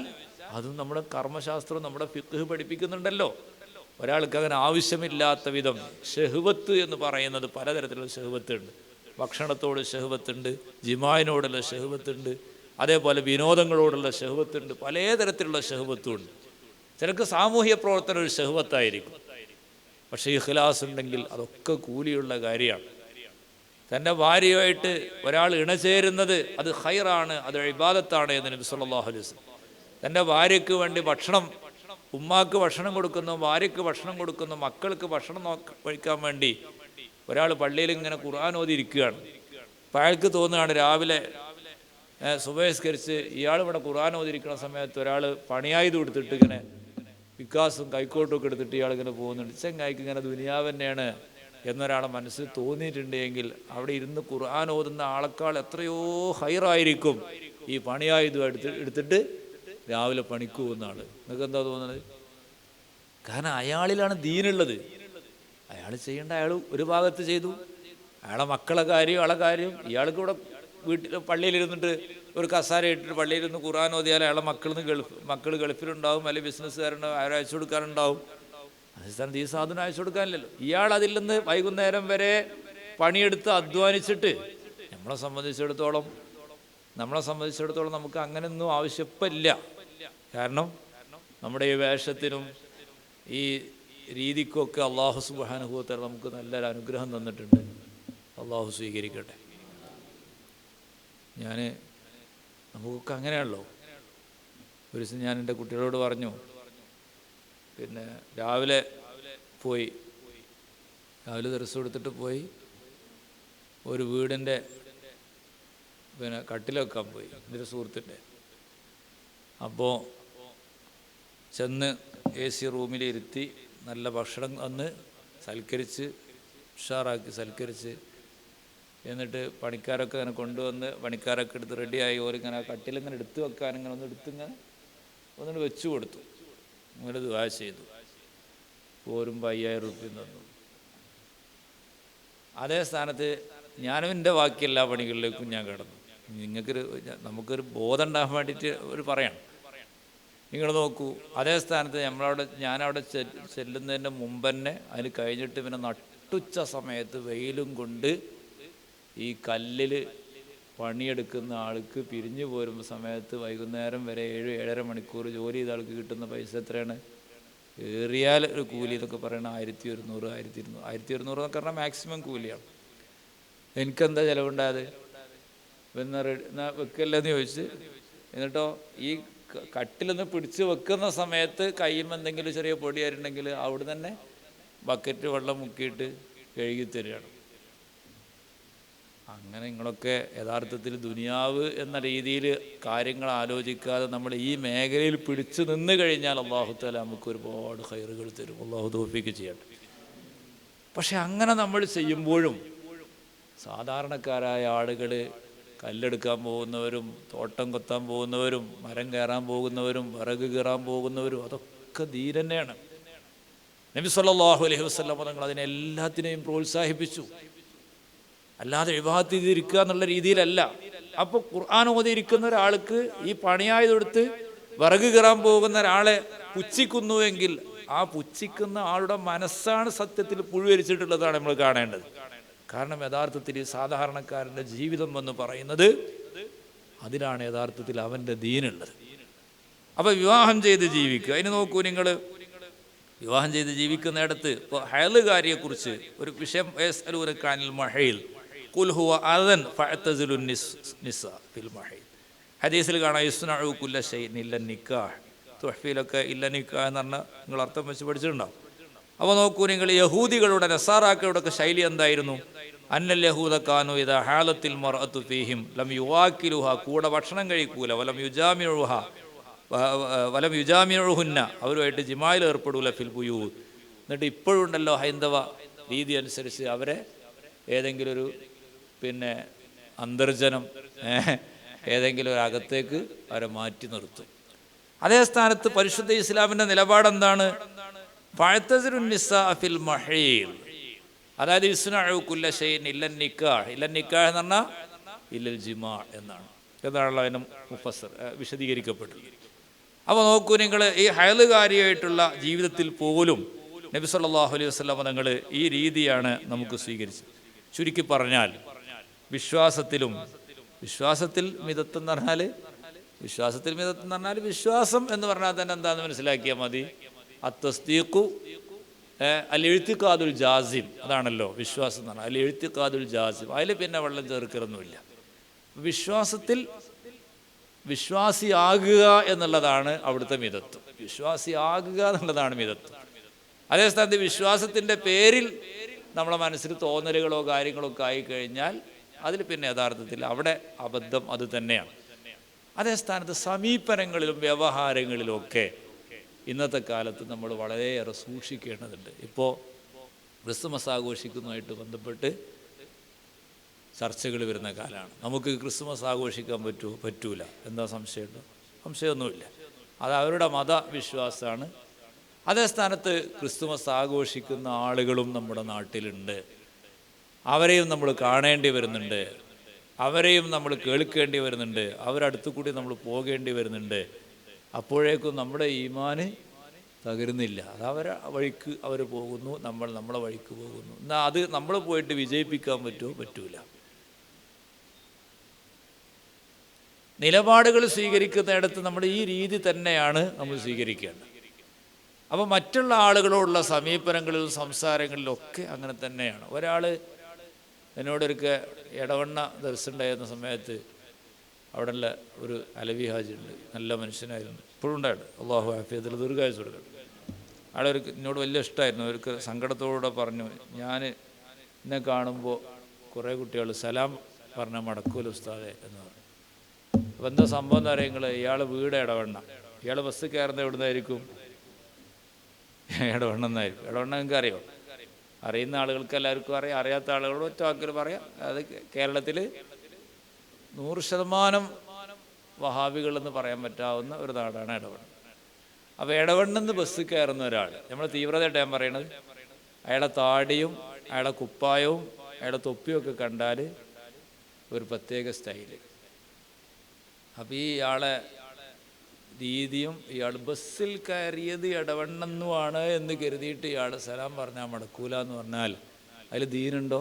അതും നമ്മുടെ കർമ്മശാസ്ത്രം, നമ്മുടെ ഫിഖ് പഠിപ്പിക്കുന്നുണ്ടല്ലോ. ഒരാൾക്ക് അങ്ങനെ ആവശ്യമില്ലാത്ത വിധം ഷഹ്വത്ത് എന്ന് പറയുന്നത് പലതരത്തിലുള്ള ഷഹ്വത്തുണ്ട്. ഭക്ഷണത്തോട് ഷഹ്വത്തുണ്ട്, ജിമായിനോടുള്ള ഷഹ്വത്തുണ്ട്, അതേപോലെ വിനോദങ്ങളോടുള്ള ഷഹ്വത്തുണ്ട്, പലതരത്തിലുള്ള ഷഹ്വത്തുണ്ട്. ചിലർക്ക് സാമൂഹ്യ പ്രവർത്തനം ഒരു ഷഹ്വത്തായിരിക്കും, പക്ഷേ ഇഖ്ലാസ് ഉണ്ടെങ്കിൽ അതൊക്കെ കൂലിയുള്ള കാര്യമാണ്. തൻ്റെ ഭാര്യയുമായിട്ട് ഒരാൾ ഇണചേരുന്നത് അത് ഖൈറാണ്, അത് ഇബാദത്താണ് എന്ന് നബി സല്ലല്ലാഹു അലൈഹി വസല്ലം. തൻ്റെ ഭാര്യയ്ക്ക് വേണ്ടി ഭക്ഷണം, ഉമ്മാക്ക് ഭക്ഷണം കൊടുക്കുന്നു, ഭാര്യയ്ക്ക് ഭക്ഷണം കൊടുക്കുന്നു, മക്കൾക്ക് ഭക്ഷണം കഴിക്കാൻ വേണ്ടി ഒരാൾ പള്ളിയിൽ ഇങ്ങനെ ഖുർആൻ ഓതി ഇരിക്കുകയാണ്. അപ്പോൾ അയാൾക്ക് തോന്നുകയാണ് രാവിലെ സുബഹിസ്കരിച്ച് ഇയാൾ ഇവിടെ ഖുർആൻ ഓതിരിക്കുന്ന സമയത്ത് ഒരാൾ പണിയായുധം എടുത്തിട്ട് ഇങ്ങനെ വികാസും കൈക്കോട്ടും ഒക്കെ എടുത്തിട്ട് ഇയാൾ ഇങ്ങനെ പോകുന്നുണ്ട്. ചെങ്ങായിക്ക് ഇങ്ങനെ ദുനിയാവ് തന്നെയാണ് എന്നൊരാളെ മനസ്സിൽ തോന്നിയിട്ടുണ്ടെങ്കിൽ അവിടെ ഇരുന്ന് ഖുർആൻ ഓതുന്ന ആളെക്കാൾ എത്രയോ ഹൈറായിരിക്കും ഈ പണിയായുധം എടുത്തിട്ട് രാവിലെ പണിക്ക് പോകുന്ന ആൾ. നിങ്ങൾക്ക് എന്താ തോന്നുന്നത്? കാരണം അയാളിലാണ് ദീനുള്ളത്. അയാൾ ചെയ്യേണ്ട അയാൾ ഒരു ഭാഗത്ത് ചെയ്തു, അയാളെ മക്കളെ കാര്യം, അയാളെ കാര്യം. ഇയാൾക്ക് ഇവിടെ വീട്ടിൽ പള്ളിയിലിരുന്നിട്ട് ഒരു കസാര ഇട്ടിട്ട് പള്ളിയിലിരുന്ന് ഖുർആൻ ഓതിയാൽ അയാളെ മക്കൾ ഗൾഫിലുണ്ടാവും, അല്ലെങ്കിൽ ബിസിനസ്സുകാരുണ്ടാവും, അയാൾ അയച്ചു കൊടുക്കാറുണ്ടാവും. അതേ സ്ഥാനത്ത് ഈ സാധനം അയച്ചു കൊടുക്കാനില്ലല്ലോ. ഇയാൾ അതിൽ നിന്ന് വൈകുന്നേരം വരെ പണിയെടുത്ത് അധ്വാനിച്ചിട്ട് നമ്മളെ സംബന്ധിച്ചിടത്തോളം നമുക്ക് അങ്ങനെയൊന്നും ആവശ്യമില്ല. കാരണം നമ്മുടെ ഈ വേഷത്തിനും ഈ രീതിക്കൊക്കെ അള്ളാഹു സുബ്ഹാനഹു വ തആല നമുക്ക് നല്ലൊരു അനുഗ്രഹം തന്നിട്ടുണ്ട്. അള്ളാഹു സ്വീകരിക്കട്ടെ. നമുക്കൊക്കെ അങ്ങനെയാണല്ലോ. ഒരു ദിവസം ഞാൻ എൻ്റെ കുട്ടികളോട് പറഞ്ഞു, പിന്നെ രാവിലെ ദർസ് കൊടുത്തിട്ട് പോയി ഒരു വീടിൻ്റെ കട്ടിൽ വെക്കാൻ പോയി, എൻ്റെ ഒരു സുഹൃത്തിൻ്റെ. അപ്പോൾ ചെന്ന് AC റൂമിലിരുത്തി നല്ല ഭക്ഷണം അന്ന് സൽക്കരിച്ച് ഉഷാറാക്കി സൽക്കരിച്ച്, എന്നിട്ട് പണിക്കാരൊക്കെ അങ്ങനെ കൊണ്ടുവന്ന് പണിക്കാരൊക്കെ എടുത്ത് റെഡിയായി ഓരിങ്ങനെ കട്ടിലിങ്ങനെ എടുത്ത് വെക്കാൻ ഇങ്ങനെ ഒന്നിട്ട് വെച്ചു കൊടുത്തു. അങ്ങനെ ദുആ ചെയ്തു. പോരുമ്പോൾ 5000 റുപ്യ തന്നു. അതേ സ്ഥാനത്ത് ഞാനും എൻ്റെ ബാക്കി എല്ലാ പണികളിലേക്കും ഞാൻ കിടന്നു. നമുക്കൊരു ബോധം ഉണ്ടാകാൻ വേണ്ടിയിട്ട് പറയണം. നിങ്ങൾ നോക്കൂ, അതേ സ്ഥാനത്ത് ഞാനവിടെ ചെല്ലുന്നതിൻ്റെ മുമ്പ് തന്നെ അതിന് കഴിഞ്ഞിട്ട് പിന്നെ നട്ടുച്ച സമയത്ത് വെയിലും കൊണ്ട് ഈ കല്ലിൽ പണിയെടുക്കുന്ന ആൾക്ക് പിരിഞ്ഞു പോരുന്ന സമയത്ത് വൈകുന്നേരം വരെ 7-7.5 മണിക്കൂർ ജോലി ചെയ്ത ആൾക്ക് കിട്ടുന്ന പൈസ എത്രയാണ്? ഏറിയാൽ ഒരു കൂലി എന്നൊക്കെ പറയണത് 1100, 1200 എന്നൊക്കെ പറഞ്ഞാൽ മാക്സിമം കൂലിയാണ്. എനിക്കെന്താ ചിലവുണ്ടായത്? പിന്നെ വെക്കല്ലെന്ന് ചോദിച്ച്, എന്നിട്ടോ ഈ കട്ടിലൊന്ന് പിടിച്ച് വെക്കുന്ന സമയത്ത് കയ്യിൽ എന്തെങ്കിലും ചെറിയ പൊടിയായിട്ടുണ്ടെങ്കിൽ അവിടെ തന്നെ ബക്കറ്റ് വെള്ളം മുക്കിയിട്ട് കഴുകി തരികയാണ്. അങ്ങനെ നിങ്ങളൊക്കെ യഥാർത്ഥത്തിൽ ദുനിയാവ് എന്ന രീതിയിൽ കാര്യങ്ങൾ ആലോചിക്കാതെ നമ്മൾ ഈ മേഖലയിൽ പിടിച്ചു നിന്ന് കഴിഞ്ഞാൽ അല്ലാഹു തആല നമുക്ക് ഒരുപാട് ഖൈറുകൾ തരും. അല്ലാഹു തൗഫീഖ് ചെയ്യട്ടെ. പക്ഷെ അങ്ങനെ നമ്മൾ ചെയ്യുമ്പോഴും സാധാരണക്കാരായ ആളുകൾ കല്ലെടുക്കാൻ പോകുന്നവരും തോട്ടം കൊത്താൻ പോകുന്നവരും മരം കയറാൻ പോകുന്നവരും വിറക് കയറാൻ പോകുന്നവരും അതൊക്കെ ദീൻ തന്നെയാണ്. നബി സല്ലല്ലാഹു അലൈഹി വസല്ലം തങ്ങൾ അതിനെല്ലാത്തിനെയും പ്രോത്സാഹിപ്പിച്ചു. അല്ലാതെ ഇബാദത്ത് ചെയ്തിരിക്കുക എന്നുള്ള രീതിയിലല്ല. അപ്പോൾ ഖുർആൻ ഓതിയിരിക്കുന്ന ഒരാൾക്ക് ഈ പണിയായതെടുത്ത് വിറക് കയറാൻ പോകുന്ന ഒരാളെ പുച്ഛിക്കുന്നുവെങ്കിൽ ആ പുച്ഛിക്കുന്ന ആളുടെ മനസ്സാണ് സത്യത്തിൽ പുഴുവരിച്ചിട്ടുള്ളതാണ് നമ്മൾ കാണേണ്ടത്. കാരണം യഥാർത്ഥത്തിൽ ഈ സാധാരണക്കാരൻ്റെ ജീവിതം എന്ന് പറയുന്നത് അതിലാണ് യഥാർത്ഥത്തിൽ അവൻ്റെ ദീനുള്ളത്. അപ്പോൾ വിവാഹം ചെയ്ത് ജീവിക്കുക. അതിന് നോക്കൂ, നിങ്ങൾ വിവാഹം ചെയ്ത് ജീവിക്കുന്നിടത്ത് ഇപ്പോൾ ഹയലുകാരിയെക്കുറിച്ച് ഒരു വിഷയം ഹദീസിൽ കാണാം യുസ്നഉ കുല്ല ശൈഇൻ ഇല്ല നിക്കാഹ്. തുഹ്ഫയിലൊക്കെ ഇല്ല നിക്കാഹ് എന്ന് പറഞ്ഞാൽ നിങ്ങൾ അർത്ഥം വെച്ച് പഠിച്ചിട്ടുണ്ടാവും. അപ്പോൾ നോക്കൂ, നിങ്ങൾ യഹൂദികളുടെ നസാറാക്കളുടെ ഒക്കെ ശൈലി എന്തായിരുന്നു? അന്നൽ യഹൂദ കാനു ഇദാ ഹാലത്തിൽ മർഅതു ഫീഹിം ലം യുവാക്കിലുഹ, കൂടെ ഭക്ഷണം കഴിക്കൂല, വലം യുജാമിഉഹുന്ന, അവരുമായിട്ട് ജിമായിൽ ഏർപ്പെടൂല ഫിൽ ബുയൂത്ത്. എന്നിട്ട് ഇപ്പോഴുണ്ടല്ലോ ഹൈന്ദവ രീതി അനുസരിച്ച് അവരെ ഏതെങ്കിലും ഒരു അന്തർജനം ഏതെങ്കിലും ഒരു അകത്തേക്ക് അവരെ മാറ്റി നിർത്തും. അതേ സ്ഥാനത്ത് പരിശുദ്ധ ഇസ്ലാമിൻ്റെ നിലപാടെന്താണ്? ഫഅ്തസിലുൻ നിസാ ഫിൽ മഹീൽ, അതായത് ഇസ്നഉ കുല്ല ശൈഇൻ ഇല്ല നിക്കാഹ്. ഇല്ല നിക്കാഹ് എന്ന് പറഞ്ഞാൽ ഇല്ലൽ ജിമാ എന്നാണ്. എന്നാണല്ലോ അതിന് മുഫസ്സിർ വിശദീകരിക്കപ്പെട്ടത്. അപ്പോൾ നോക്കൂ, നിങ്ങൾ ഈ ഹയലുകാരിയായിട്ടുള്ള ജീവിതത്തിൽ പോലും നബി സല്ലല്ലാഹു അലൈഹി വസല്ലം തങ്ങൾ ഈ രീതിയാണ് നമുക്ക് സ്വീകരിച്ചത്. ചുരുക്കി പറഞ്ഞാൽ വിശ്വാസത്തിൽ മിതത്വം എന്ന് പറഞ്ഞാൽ വിശ്വാസം എന്ന് പറഞ്ഞാൽ തന്നെ എന്താണെന്ന് മനസ്സിലാക്കിയാൽ മതി. അത്തസ്ദീഖു അൽ ഇഅ്തിഖാദുൽ ജാസിം, അതാണല്ലോ വിശ്വാസം എന്ന് പറഞ്ഞാൽ. അൽ ഇഅ്തിഖാദുൽ ജാസിം, അതിൽ പിന്നെ വെള്ളം ചേർക്കലൊന്നുമില്ല. വിശ്വാസത്തിൽ വിശ്വാസിയാകുക എന്നുള്ളതാണ് അവിടുത്തെ മിതത്വം. വിശ്വാസിയാകുക എന്നുള്ളതാണ് മിതത്വം. അതേ സ്ഥാനത്ത് വിശ്വാസത്തിൻ്റെ പേരിൽ നമ്മളെ മനസ്സിൽ തോന്നലുകളോ കാര്യങ്ങളോ ഒക്കെ ആയിക്കഴിഞ്ഞാൽ അതിൽ പിന്നെ യഥാർത്ഥത്തിൽ അവിടെ അബദ്ധം അത് തന്നെയാണ്. അതേ സ്ഥാനത്ത് സമീപനങ്ങളിലും വ്യവഹാരങ്ങളിലുമൊക്കെ ഇന്നത്തെ കാലത്ത് നമ്മൾ വളരെയേറെ സൂക്ഷിക്കേണ്ടതുണ്ട്. ഇപ്പോൾ ക്രിസ്തുമസ് ആഘോഷിക്കുന്നതുമായിട്ട് ബന്ധപ്പെട്ട് ചർച്ചകൾ വരുന്ന കാലമാണ്. നമുക്ക് ക്രിസ്തുമസ് ആഘോഷിക്കാൻ പറ്റൂല, എന്താ സംശയമുണ്ടോ? സംശയമൊന്നുമില്ല, അത് അവരുടെ മതവിശ്വാസമാണ്. അതേ സ്ഥാനത്ത് ക്രിസ്തുമസ് ആഘോഷിക്കുന്ന ആളുകളും നമ്മുടെ നാട്ടിലുണ്ട്. അവരെയും നമ്മൾ കാണേണ്ടി വരുന്നുണ്ട്, അവരെയും നമ്മൾ കേൾക്കേണ്ടി വരുന്നുണ്ട്, അവരടുത്തു കൂടി നമ്മൾ പോകേണ്ടി വരുന്നുണ്ട്. അപ്പോഴേക്കും നമ്മുടെ ഈമാന് തകരുന്നില്ല. അത് അവരെ വഴിക്ക് അവർ പോകുന്നു, നമ്മൾ നമ്മളെ വഴിക്ക് പോകുന്നു. എന്നാൽ അത് നമ്മൾ പോയിട്ട് വിജയിപ്പിക്കാൻ പറ്റൂല. നിലപാടുകൾ സ്വീകരിക്കുന്നിടത്ത് നമ്മൾ ഈ രീതി തന്നെയാണ് നമ്മൾ സ്വീകരിക്കേണ്ടത്. അപ്പോൾ മറ്റുള്ള ആളുകളോടുള്ള സമീപനങ്ങളിലും സംസാരങ്ങളിലും ഒക്കെ അങ്ങനെ തന്നെയാണ്. ഒരാൾ എന്നോടൊരുക്കെ ഇടവണ്ണ ദർശനമുണ്ടായിരുന്ന സമയത്ത് അവിടെയുള്ള ഒരു അലവി ഹാജി ഉണ്ട്, നല്ല മനുഷ്യനായിരുന്നു, ഇപ്പോഴും ഉണ്ടായിട്ട് അള്ളാഹു ആഫിയത്തിൽ ദീർഘായുസ്സ് കൊടുക്കട്ടെ. ആളൊരു എന്നോട് വലിയ ഇഷ്ടമായിരുന്നു. അവർക്ക് സങ്കടത്തോടെ പറഞ്ഞു, ഞാൻ എന്നെ കാണുമ്പോൾ കുറേ കുട്ടികൾ സലാം പറഞ്ഞാൽ മടക്കൂല ഉസ്താദെ എന്ന് പറഞ്ഞു. അപ്പോൾ എന്താ സംഭവം എന്ന് പറയുമ്പോൾ ഇയാൾ വീട് ഇടവണ്ണ, ഇയാൾ ബസ് കയറുന്നത് എവിടുന്നായിരിക്കും? ഇടവണ്ണെന്നായിരിക്കും. ഇടവണ്ണ നിങ്ങൾക്ക് അറിയോ? അറിയുന്ന ആളുകൾക്ക് എല്ലാവർക്കും അറിയാം, അറിയാത്ത ആളുകളോട് ഒറ്റ വാക്കിൽ പറയാം. അത് കേരളത്തിൽ 100% വഹാബികളെന്ന് പറയാൻ പറ്റാവുന്ന ഒരു നാടാണ് ഇടവണ്ണ. അപ്പോൾ ഇടവണ്ണെന്ന് ബസ് കയറുന്ന ഒരാൾ, നമ്മൾ തീവ്രതയായിട്ട് ഞാൻ പറയണത്, അയാളുടെ താടിയും അയാളുടെ കുപ്പായവും അയാളുടെ തൊപ്പിയൊക്കെ കണ്ടാൽ ഒരു പ്രത്യേക സ്റ്റൈല്. അപ്പോൾ ഇയാളെ രീതിയും ഇയാൾ ബസ്സിൽ കയറിയത് ഇടവണ്ണെന്നുമാണ് എന്ന് കരുതിയിട്ട് ഇയാൾ സലാം പറഞ്ഞാൽ മടക്കൂല എന്ന് പറഞ്ഞാൽ അതിൽ ദീനുണ്ടോ?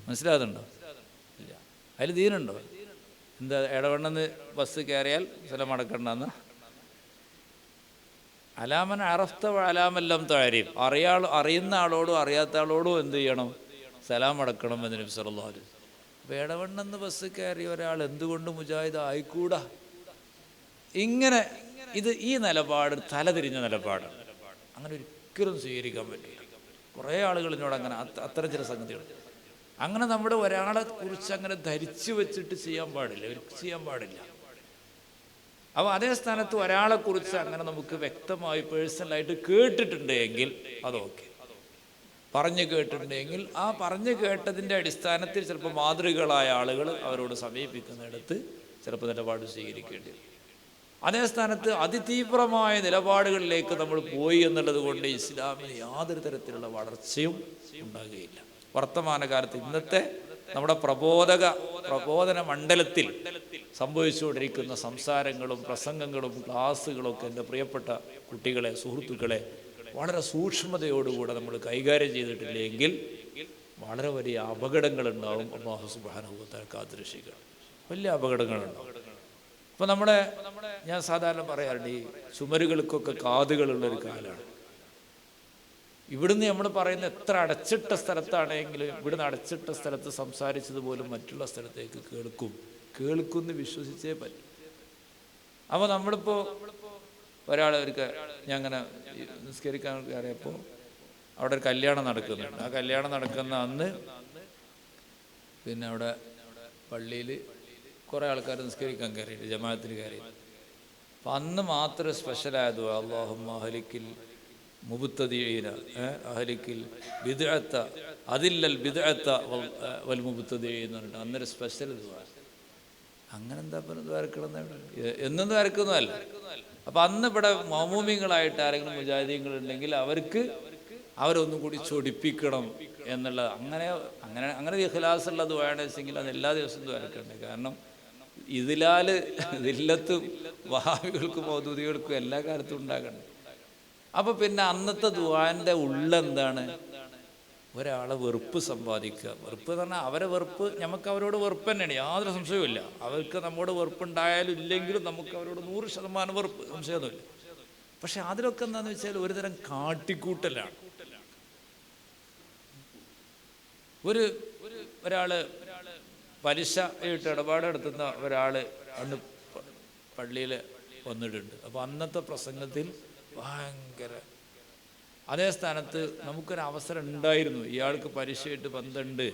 മനസ്സിലാകുന്നുണ്ടോ? ഇല്ല, അതിൽ ദീനുണ്ടോ? എന്താ ഇടവണ്ണെന്ന് ബസ് കയറിയാൽ സലാം മടക്കണ്ടെന്ന്? അലാമൻ അറഫ്ത അലാമെല്ലാം താരീം, അറിയുന്ന ആളോടും അറിയാത്ത ആളോടും എന്ത് ചെയ്യണം? സലാം അടക്കണം എന്ന് നബി സല്ലല്ലാഹു അലൈഹി വസല്ലം. അപ്പോൾ ഇടവണ്ണെന്ന് ബസ് കയറിയ ഒരാൾ എന്തുകൊണ്ട് മുജാഹിദ് ആയിക്കൂടാ? ഇങ്ങനെ ഈ നിലപാട് തലതിരിഞ്ഞ നിലപാടാണ്. അങ്ങനെ ഒരിക്കലും സ്വീകരിക്കാൻ പറ്റില്ല. കുറേ ആളുകൾ എന്നോട് അങ്ങനെ അത്തരം ചില സംഗതികൾ അങ്ങനെ നമ്മുടെ ഒരാളെ കുറിച്ച് അങ്ങനെ ധരിച്ചു വെച്ചിട്ട് ചെയ്യാൻ പാടില്ല. അപ്പോൾ അതേ സ്ഥാനത്ത് ഒരാളെ കുറിച്ച് അങ്ങനെ നമുക്ക് വ്യക്തമായി പേഴ്സണലായിട്ട് കേട്ടിട്ടുണ്ട് എങ്കിൽ അതൊക്കെ പറഞ്ഞു കേട്ടിട്ടുണ്ടെങ്കിൽ ആ പറഞ്ഞു കേട്ടതിൻ്റെ അടിസ്ഥാനത്തിൽ ചിലപ്പോൾ മാതൃകളായ ആളുകൾ അവരോട് സമീപിക്കുന്നിടത്ത് ചിലപ്പോൾ നിലപാട് സ്വീകരിക്കേണ്ടി വരും. അതേ സ്ഥാനത്ത് അതിതീവ്രമായ നിലപാടുകളിലേക്ക് നമ്മൾ പോയി എന്നുള്ളത് കൊണ്ട് ഇസ്ലാമിന് യാതൊരു തരത്തിലുള്ള വളർച്ചയും ഉണ്ടാകുകയില്ല. വർത്തമാനകാലത്ത് ഇന്നത്തെ നമ്മുടെ പ്രബോധന മണ്ഡലത്തിൽ സംഭവിച്ചുകൊണ്ടിരിക്കുന്ന സംസാരങ്ങളും പ്രസംഗങ്ങളും ക്ലാസ്സുകളും ഒക്കെ എൻ്റെ പ്രിയപ്പെട്ട കുട്ടികളെ, സുഹൃത്തുക്കളെ വളരെ സൂക്ഷ്മതയോടുകൂടെ നമ്മൾ കൈകാര്യം ചെയ്തിട്ടില്ലെങ്കിൽ വളരെ വലിയ അപകടങ്ങളുണ്ടാവും. അല്ലാഹു സുബ്ഹാനഹു വ തആല കാത്തുരക്ഷിക്കണം. വലിയ അപകടങ്ങളുണ്ടാവും. അപ്പോൾ ഞാൻ സാധാരണ പറയാറുണ്ട്, ഈ ചുമരുകൾക്കൊക്കെ കാതുകളുള്ളൊരു കാലമാണ്. ഇവിടുന്ന് നമ്മൾ പറയുന്ന എത്ര അടച്ചിട്ട സ്ഥലത്താണെങ്കിലും ഇവിടുന്ന് അടച്ചിട്ട സ്ഥലത്ത് സംസാരിച്ചത് പോലും മറ്റുള്ള സ്ഥലത്തേക്ക് കേൾക്കുമെന്ന് വിശ്വസിച്ചേ പറ്റും. അപ്പോൾ നമ്മളിപ്പോൾ ഞാൻ അങ്ങനെ നിസ്കരിക്കാൻ കയറിയപ്പോൾ അവിടെ ഒരു കല്യാണം നടക്കുന്നുണ്ട്. ആ കല്യാണം നടക്കുന്ന അന്ന് പിന്നെ അവിടെ പള്ളിയിൽ കുറേ ആൾക്കാർ നിസ്കരിക്കാൻ കയറിയിട്ട് ജമാഅത്തിൽ കയറി. അപ്പം അന്ന് മാത്രം സ്പെഷ്യലായത് അല്ലാഹുമ്മ അഹ്ലിക്കിൽ മുബ്തദിഈന അഹ്ലിക്കിൽ ബിദ്അത്ത അതില്ലൽ ബിദ്അത്ത വൽ മുബ്തദിഈൻ എന്ന് പറഞ്ഞിട്ട് അന്നൊരു സ്പെഷ്യൽ ദുആ. അങ്ങനെ എന്താ ദ്വാരക്കണം എന്നും ദ്വാരക്കുന്നതല്ല. അപ്പം അന്ന് ഇവിടെ മഅ്മൂമിങ്ങളായിട്ട് ആരെങ്കിലും മുജാഹിദീങ്ങളുണ്ടെങ്കിൽ അവരൊന്നും കൂടി ചൊടിപ്പിക്കണം എന്നുള്ള അങ്ങനെ ഇഖ്ലാസുള്ള ദുആയാണെന്ന് വെച്ചെങ്കിൽ അത് എല്ലാ ദിവസവും ദ്വാരക്കണ്ടേ. കാരണം ദില്ലത്തും വഹാബികൾക്കും മൗദൂദികൾക്കും എല്ലാ കാലത്തും ഉണ്ടാകണ്ടേ. അപ്പോൾ പിന്നെ അന്നത്തെ ദുആന്റെ ഉള്ളെന്താണ്? ഒരാളെ വെറുപ്പ് സമ്പാദിക്കുക. വെറുപ്പ് എന്ന് പറഞ്ഞാൽ അവരെ വെറുപ്പ്, നമുക്ക് അവരോട് വെറുപ്പ് തന്നെയാണ്, യാതൊരു സംശയവുമില്ല. അവർക്ക് നമ്മോട് വെറുപ്പുണ്ടായാലും ഇല്ലെങ്കിലും നമുക്ക് അവരോട് 100% വെറുപ്പ്, സംശയമൊന്നുമില്ല. പക്ഷെ അതിലൊക്കെ എന്താണെന്ന് വെച്ചാൽ ഒരുതരം കാട്ടിക്കൂട്ടലാണ്. ഒരാൾ പലിശ ആയിട്ട് ഇടപാട് നടത്തുന്ന ഒരാൾ അന്ന് പള്ളിയിൽ വന്നിട്ടുണ്ട്. അപ്പോൾ അന്നത്തെ പ്രസംഗത്തിൽ ഭയങ്കര അതേ സ്ഥാനത്ത് നമുക്കൊരവസരം ഉണ്ടായിരുന്നു. ഇയാൾക്ക് പലിശയായിട്ട് ബന്ധമുണ്ട്,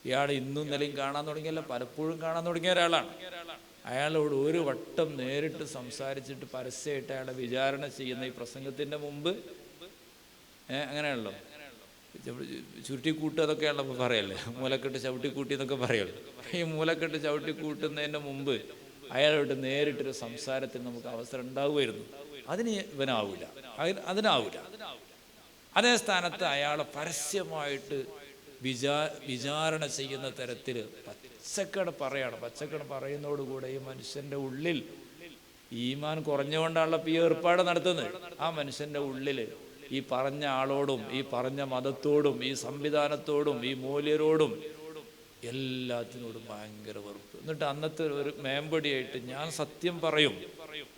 ഇയാൾ ഇന്നും ഇന്നലെയും കാണാൻ തുടങ്ങിയല്ല, പലപ്പോഴും കാണാൻ തുടങ്ങിയ ഒരാളാണ്. അയാളോട് ഒരു വട്ടം നേരിട്ട് സംസാരിച്ചിട്ട് പരസ്യമായിട്ട് അയാളെ വിചാരണ ചെയ്യുന്ന ഈ പ്രസംഗത്തിൻ്റെ മുമ്പ് അങ്ങനെയാണല്ലോ, ചുരുട്ടിക്കൂട്ട് അതൊക്കെയാണല്ലോ ഇപ്പോൾ പറയല്ലേ, മൂലക്കെട്ട് ചവിട്ടിക്കൂട്ടി എന്നൊക്കെ പറയുള്ളൂ. ഈ മൂലക്കെട്ട് ചവിട്ടിക്കൂട്ടുന്നതിൻ്റെ മുമ്പ് അയാളോട് നേരിട്ടൊരു സംസാരത്തിന് നമുക്ക് അവസരം ഉണ്ടാവുമായിരുന്നു. അതിനാവില്ല. അതേ സ്ഥാനത്ത് അയാളെ പരസ്യമായിട്ട് വിചാരണ ചെയ്യുന്ന തരത്തിൽ പച്ചക്കട പറയുന്നതോടുകൂടെ ഈ മനുഷ്യൻ്റെ ഉള്ളിൽ ഈമാൻ കുറഞ്ഞുകൊണ്ടാണല്ലോ ഈ ഏർപ്പാട് നടത്തുന്നത്. ആ മനുഷ്യൻ്റെ ഉള്ളിൽ ഈ പറഞ്ഞ ആളോടും ഈ പറഞ്ഞ മതത്തോടും ഈ സംവിധാനത്തോടും ഈ മൂല്യരോടും എല്ലാത്തിനോടും ഭയങ്കര വെറുപ്പ്. എന്നിട്ട് അന്നത്തെ ഒരു മേമ്പടിയായിട്ട് ഞാൻ സത്യം പറയും,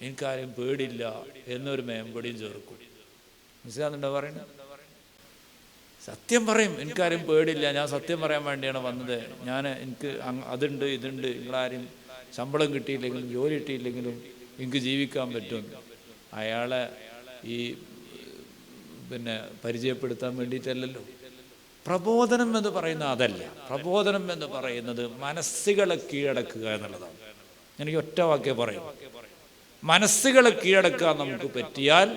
എനിക്കാരും പേടില്ല എന്നൊരു മേമ്പടിയും ചേർക്കും. മനസ്സിലാകുന്നുണ്ടോ പറയുന്നത്? സത്യം പറയും, എനിക്കാരും പേടില്ല, ഞാൻ സത്യം പറയാൻ വേണ്ടിയാണ് വന്നത്, എനിക്ക് അതുണ്ട് ഇതുണ്ട്, നിങ്ങളാരും ശമ്പളം കിട്ടിയില്ലെങ്കിലും ജോലി കിട്ടിയില്ലെങ്കിലും എനിക്ക് ജീവിക്കാൻ പറ്റും. അയാളെ ഈ പരിചയപ്പെടുത്താൻ വേണ്ടിയിട്ടല്ലല്ലോ. പ്രബോധനം എന്ന് പറയുന്ന അതല്ല. പ്രബോധനം എന്ന് പറയുന്നത് മനസ്സുകളെ കീഴടക്കുക എന്നുള്ളതാണ്. എനിക്ക് ഒറ്റ വാക്കേ പറയും, മനസ്സുകളെ കീഴടക്കാൻ നമുക്ക് പറ്റിയാൽ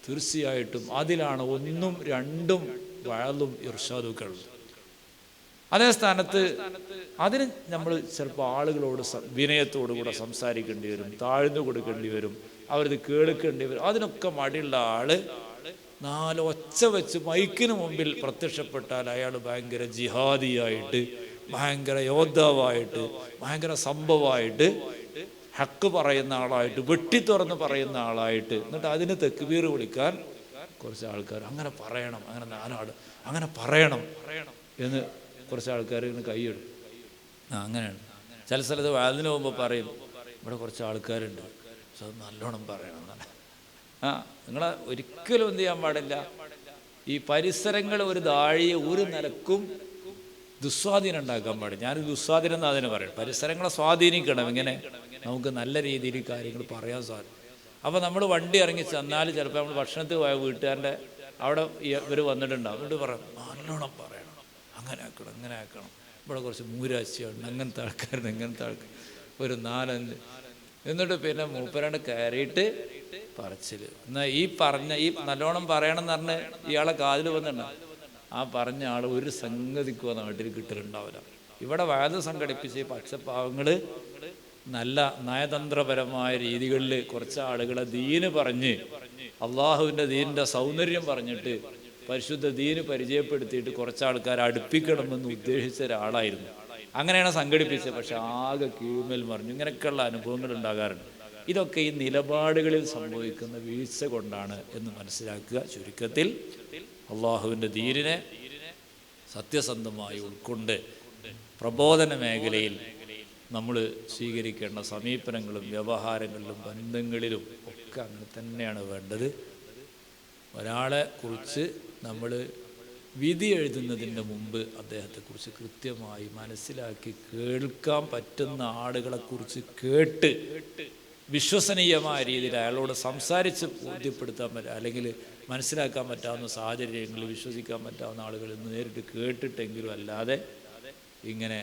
തീർച്ചയായിട്ടും അതിലാണ് 1ഉം 2ഉം വഅളും ഇർഷാദുകൾ. അതേ സ്ഥാനത്ത് അതിന് നമ്മൾ ചിലപ്പോൾ ആളുകളോട് വിനയത്തോടുകൂടെ സംസാരിക്കേണ്ടി വരും, താഴ്ന്നു കൊടുക്കേണ്ടി വരും, അവരത് കേൾക്കേണ്ടി വരും. അതിനൊക്കെ മടിയുള്ള ആള് 4 ഒച്ച വെച്ച് മൈക്കിന് മുമ്പിൽ പ്രത്യക്ഷപ്പെട്ടാൽ അയാൾ ഭയങ്കര ജിഹാദിയായിട്ട്, ഭയങ്കര യോദ്ധാവായിട്ട്, ഭയങ്കര സംഭവമായിട്ട്, ഹക്ക് പറയുന്ന ആളായിട്ട്, വെട്ടിത്തുറന്ന് പറയുന്ന ആളായിട്ട്, എന്നിട്ട് അതിന് തക്ബീർ വിളിക്കാൻ കുറച്ച് ആൾക്കാർ അങ്ങനെ പറയണം, അങ്ങനെ 4 ആൾ അങ്ങനെ പറയണം എന്ന് കുറച്ച് ആൾക്കാർ ഇങ്ങനെ കൈയ്യെടുക്കും. അങ്ങനെയാണ്. ചില സ്ഥലത്ത് അതിന് പോകുമ്പോൾ പറയും, ഇവിടെ കുറച്ച് ആൾക്കാരുണ്ട്, പക്ഷെ അത് നല്ലോണം പറയണം എന്നാണ്. നിങ്ങൾ ഒരിക്കലും എന്ത് ചെയ്യാൻ പാടില്ല, ഈ പരിസരങ്ങൾ ഒരു ദാഴിയെ ഒരു നിലക്കും ദുസ്വാധീനം ഉണ്ടാക്കാൻ പാടില്ല. ഞാൻ ദുസ്വാധീനം എന്ന് അതിന് പറയും. പരിസരങ്ങളെ സ്വാധീനിക്കണം, ഇങ്ങനെ നമുക്ക് നല്ല രീതിയിൽ കാര്യങ്ങൾ പറയാൻ സാധിക്കും. അപ്പോൾ നമ്മൾ വണ്ടി ഇറങ്ങി ചെന്നാൽ ചിലപ്പോൾ നമ്മൾ ഭക്ഷണത്തിൽ പോയ വീട്ടുകാരൻ്റെ അവിടെ ഇവർ വന്നിട്ടുണ്ടാവും, എന്നിട്ട് പറയും നല്ലോണം പറയണം, അങ്ങനെ ആക്കണം, അങ്ങനെ ആക്കണം, ഇവിടെ കുറച്ച് മൂരാശിയാണ്, അങ്ങനത്തെ ആൾക്കാർ ഒരു 4-5 എന്നിട്ട് പിന്നെ മൂപ്പരാണ്ട് കയറിയിട്ട് പറച്ചിൽ. എന്നാൽ ഈ നല്ലോണം പറയണം എന്ന് പറഞ്ഞ് ഇയാളെ കാതിൽ വന്നിട്ടുണ്ടാവും. ആ പറഞ്ഞ ആൾ ഒരു സംഗതിക്കോ നാട്ടിൽ കിട്ടലുണ്ടാവില്ല. ഇവിടെ വയത് സംഘടിപ്പിച്ച് പച്ചപ്പാവങ്ങൾ നല്ല നയതന്ത്രപരമായ രീതികളിൽ കുറച്ച് ആളുകളെ ദീന് പറഞ്ഞ്, അള്ളാഹുവിൻ്റെ ദീനിൻ്റെ സൗന്ദര്യം പറഞ്ഞിട്ട് പരിശുദ്ധ ദീന് പരിചയപ്പെടുത്തിയിട്ട് കുറച്ച് ആൾക്കാരെ അടുപ്പിക്കണമെന്ന് ഉദ്ദേശിച്ച ഒരാളായിരുന്നു. അങ്ങനെയാണ് സംഘടിപ്പിച്ചത്. പക്ഷെ ആകെ കീഴ്മേൽ മറിഞ്ഞു. ഇങ്ങനെയൊക്കെയുള്ള അനുഭവങ്ങൾ ഉണ്ടാകാറുണ്ട്. ഇതൊക്കെ ഈ നിലപാടുകളിൽ സംഭവിക്കുന്ന വീഴ്ച കൊണ്ടാണ് എന്ന് മനസ്സിലാക്കുക. ചുരുക്കത്തിൽ അള്ളാഹുവിൻ്റെ ദീനിനെ സത്യസന്ധമായി ഉൾക്കൊണ്ട് പ്രബോധന മേഖലയിൽ നമ്മൾ സ്വീകരിക്കേണ്ട സമീപനങ്ങളും വ്യവഹാരങ്ങളിലും ബന്ധങ്ങളിലും ഒക്കെ അങ്ങനെ തന്നെയാണ് വേണ്ടത്. ഒരാളെ കുറിച്ച് നമ്മൾ വിധി എഴുതുന്നതിന് മുമ്പ് അദ്ദേഹത്തെക്കുറിച്ച് കൃത്യമായി മനസ്സിലാക്കി കേൾക്കാൻ പറ്റുന്ന ആളുകളെക്കുറിച്ച് കേട്ട് വിശ്വസനീയമായ രീതിയിൽ അയാളോട് സംസാരിച്ച് ബോധ്യപ്പെടുത്താൻ പറ്റുക, അല്ലെങ്കിൽ മനസ്സിലാക്കാൻ പറ്റാവുന്ന സാഹചര്യങ്ങളിൽ വിശ്വസിക്കാൻ പറ്റാവുന്ന ആളുകളിൽ നിന്ന് നേരിട്ട് കേട്ടിട്ടെങ്കിലും അല്ലാതെ ഇങ്ങനെ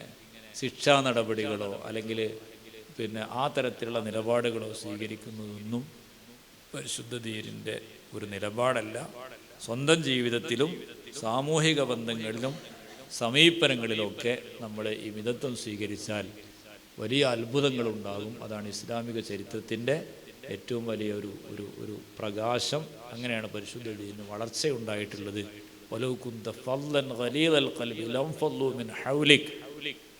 ശിക്ഷാ നടപടികളോ അല്ലെങ്കിൽ ആ തരത്തിലുള്ള നിലപാടുകളോ സ്വീകരിക്കുന്നതൊന്നും പരിശുദ്ധ ദീനിൻ്റെ ഒരു നിലപാടല്ല. സ്വന്തം ജീവിതത്തിലും സാമൂഹിക ബന്ധങ്ങളിലും സമീപനങ്ങളിലൊക്കെ നമ്മൾ ഈ മിതത്വം സ്വീകരിച്ചാൽ വലിയ അത്ഭുതങ്ങളുണ്ടാകും. അതാണ് ഇസ്ലാമിക ചരിത്രത്തിൻ്റെ ഏറ്റവും വലിയ ഒരു പ്രകാശം. അങ്ങനെയാണ് പരിശുദ്ധ ദീനിന് വളർച്ചയുണ്ടായിട്ടുള്ളത്. വലൗ കുന്ത ഫളൻ ഗലീദൽ ഖൽബി ലംഫളൂ മിൻ ഹൗലിക്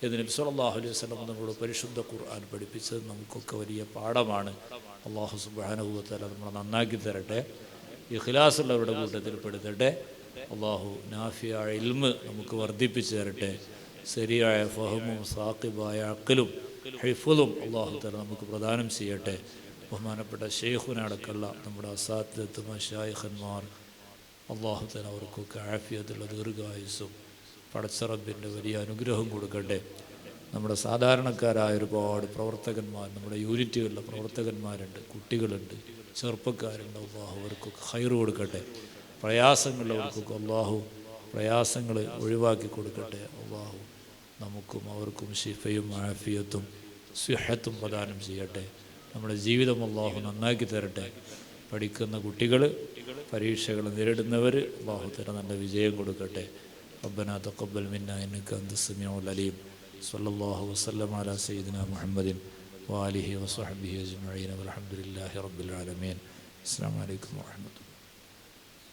എന്ന് നബി സല്ലല്ലാഹു അലൈഹി വസല്ലം നമ്മളോട് പരിശുദ്ധ ഖുർആൻ പഠിപ്പിച്ചത് നമുക്കൊക്കെ വലിയ പാഠമാണ്. അല്ലാഹു സുബ്ഹാനഹു വ തആല നമ്മളെ നന്നാക്കി തരട്ടെ, ഇഖ്ലാസുള്ളവരുടെ കൂട്ടത്തിൽ പെടുത്തട്ടെ. അല്ലാഹു നാഫിയായ ഇൽമ് നമുക്ക് വർദ്ധിപ്പിച്ചു തരട്ടെ. ശരിയായ ഫഹമും സാഖിബായ അഖലും ഹിഫ്ളും അല്ലാഹു തആല നമുക്ക് പ്രദാനം ചെയ്യട്ടെ. ബഹുമാനപ്പെട്ട ശൈഖുനടക്കമുള്ള നമ്മുടെ അസാത്തിദത്ത് മശായിഖന്മാർ അല്ലാഹു തആല അവർക്കൊക്കെ ആഫിയത്തുള്ള ദീർഘായുസ്സും പടച്ച റബ്ബിൻ്റെ വലിയ അനുഗ്രഹം കൊടുക്കട്ടെ. നമ്മുടെ സാധാരണക്കാരായ ഒരുപാട് പ്രവർത്തകന്മാർ, നമ്മുടെ യൂണിറ്റുകളിലെ പ്രവർത്തകന്മാരുണ്ട്, കുട്ടികളുണ്ട്, ചെറുപ്പക്കാരുണ്ട്. അല്ലാഹു അവർക്കൊക്കെ ഖൈറ് കൊടുക്കട്ടെ. പ്രയാസങ്ങളുള്ളവർക്കൊക്കെ അല്ലാഹു പ്രയാസങ്ങൾ ഒഴിവാക്കി കൊടുക്കട്ടെ. അല്ലാഹു നമുക്കും അവർക്കും ശിഫയും ആഫിയത്തും സിഹത്തും പ്രദാനം ചെയ്യട്ടെ. നമ്മുടെ ജീവിതം അല്ലാഹു നന്നാക്കി തരട്ടെ. പഠിക്കുന്ന കുട്ടികൾ, പരീക്ഷകൾ നേരിടുന്നവർ അല്ലാഹു തആല നല്ല വിജയം കൊടുക്കട്ടെ. ربنا تقبل منا إنك أنت السميع العليم. صلى الله وسلم على سيدنا محمد وآله وصحبه أجمعين والحمد لله رب العالمين. السلام عليكم ورحمة الله.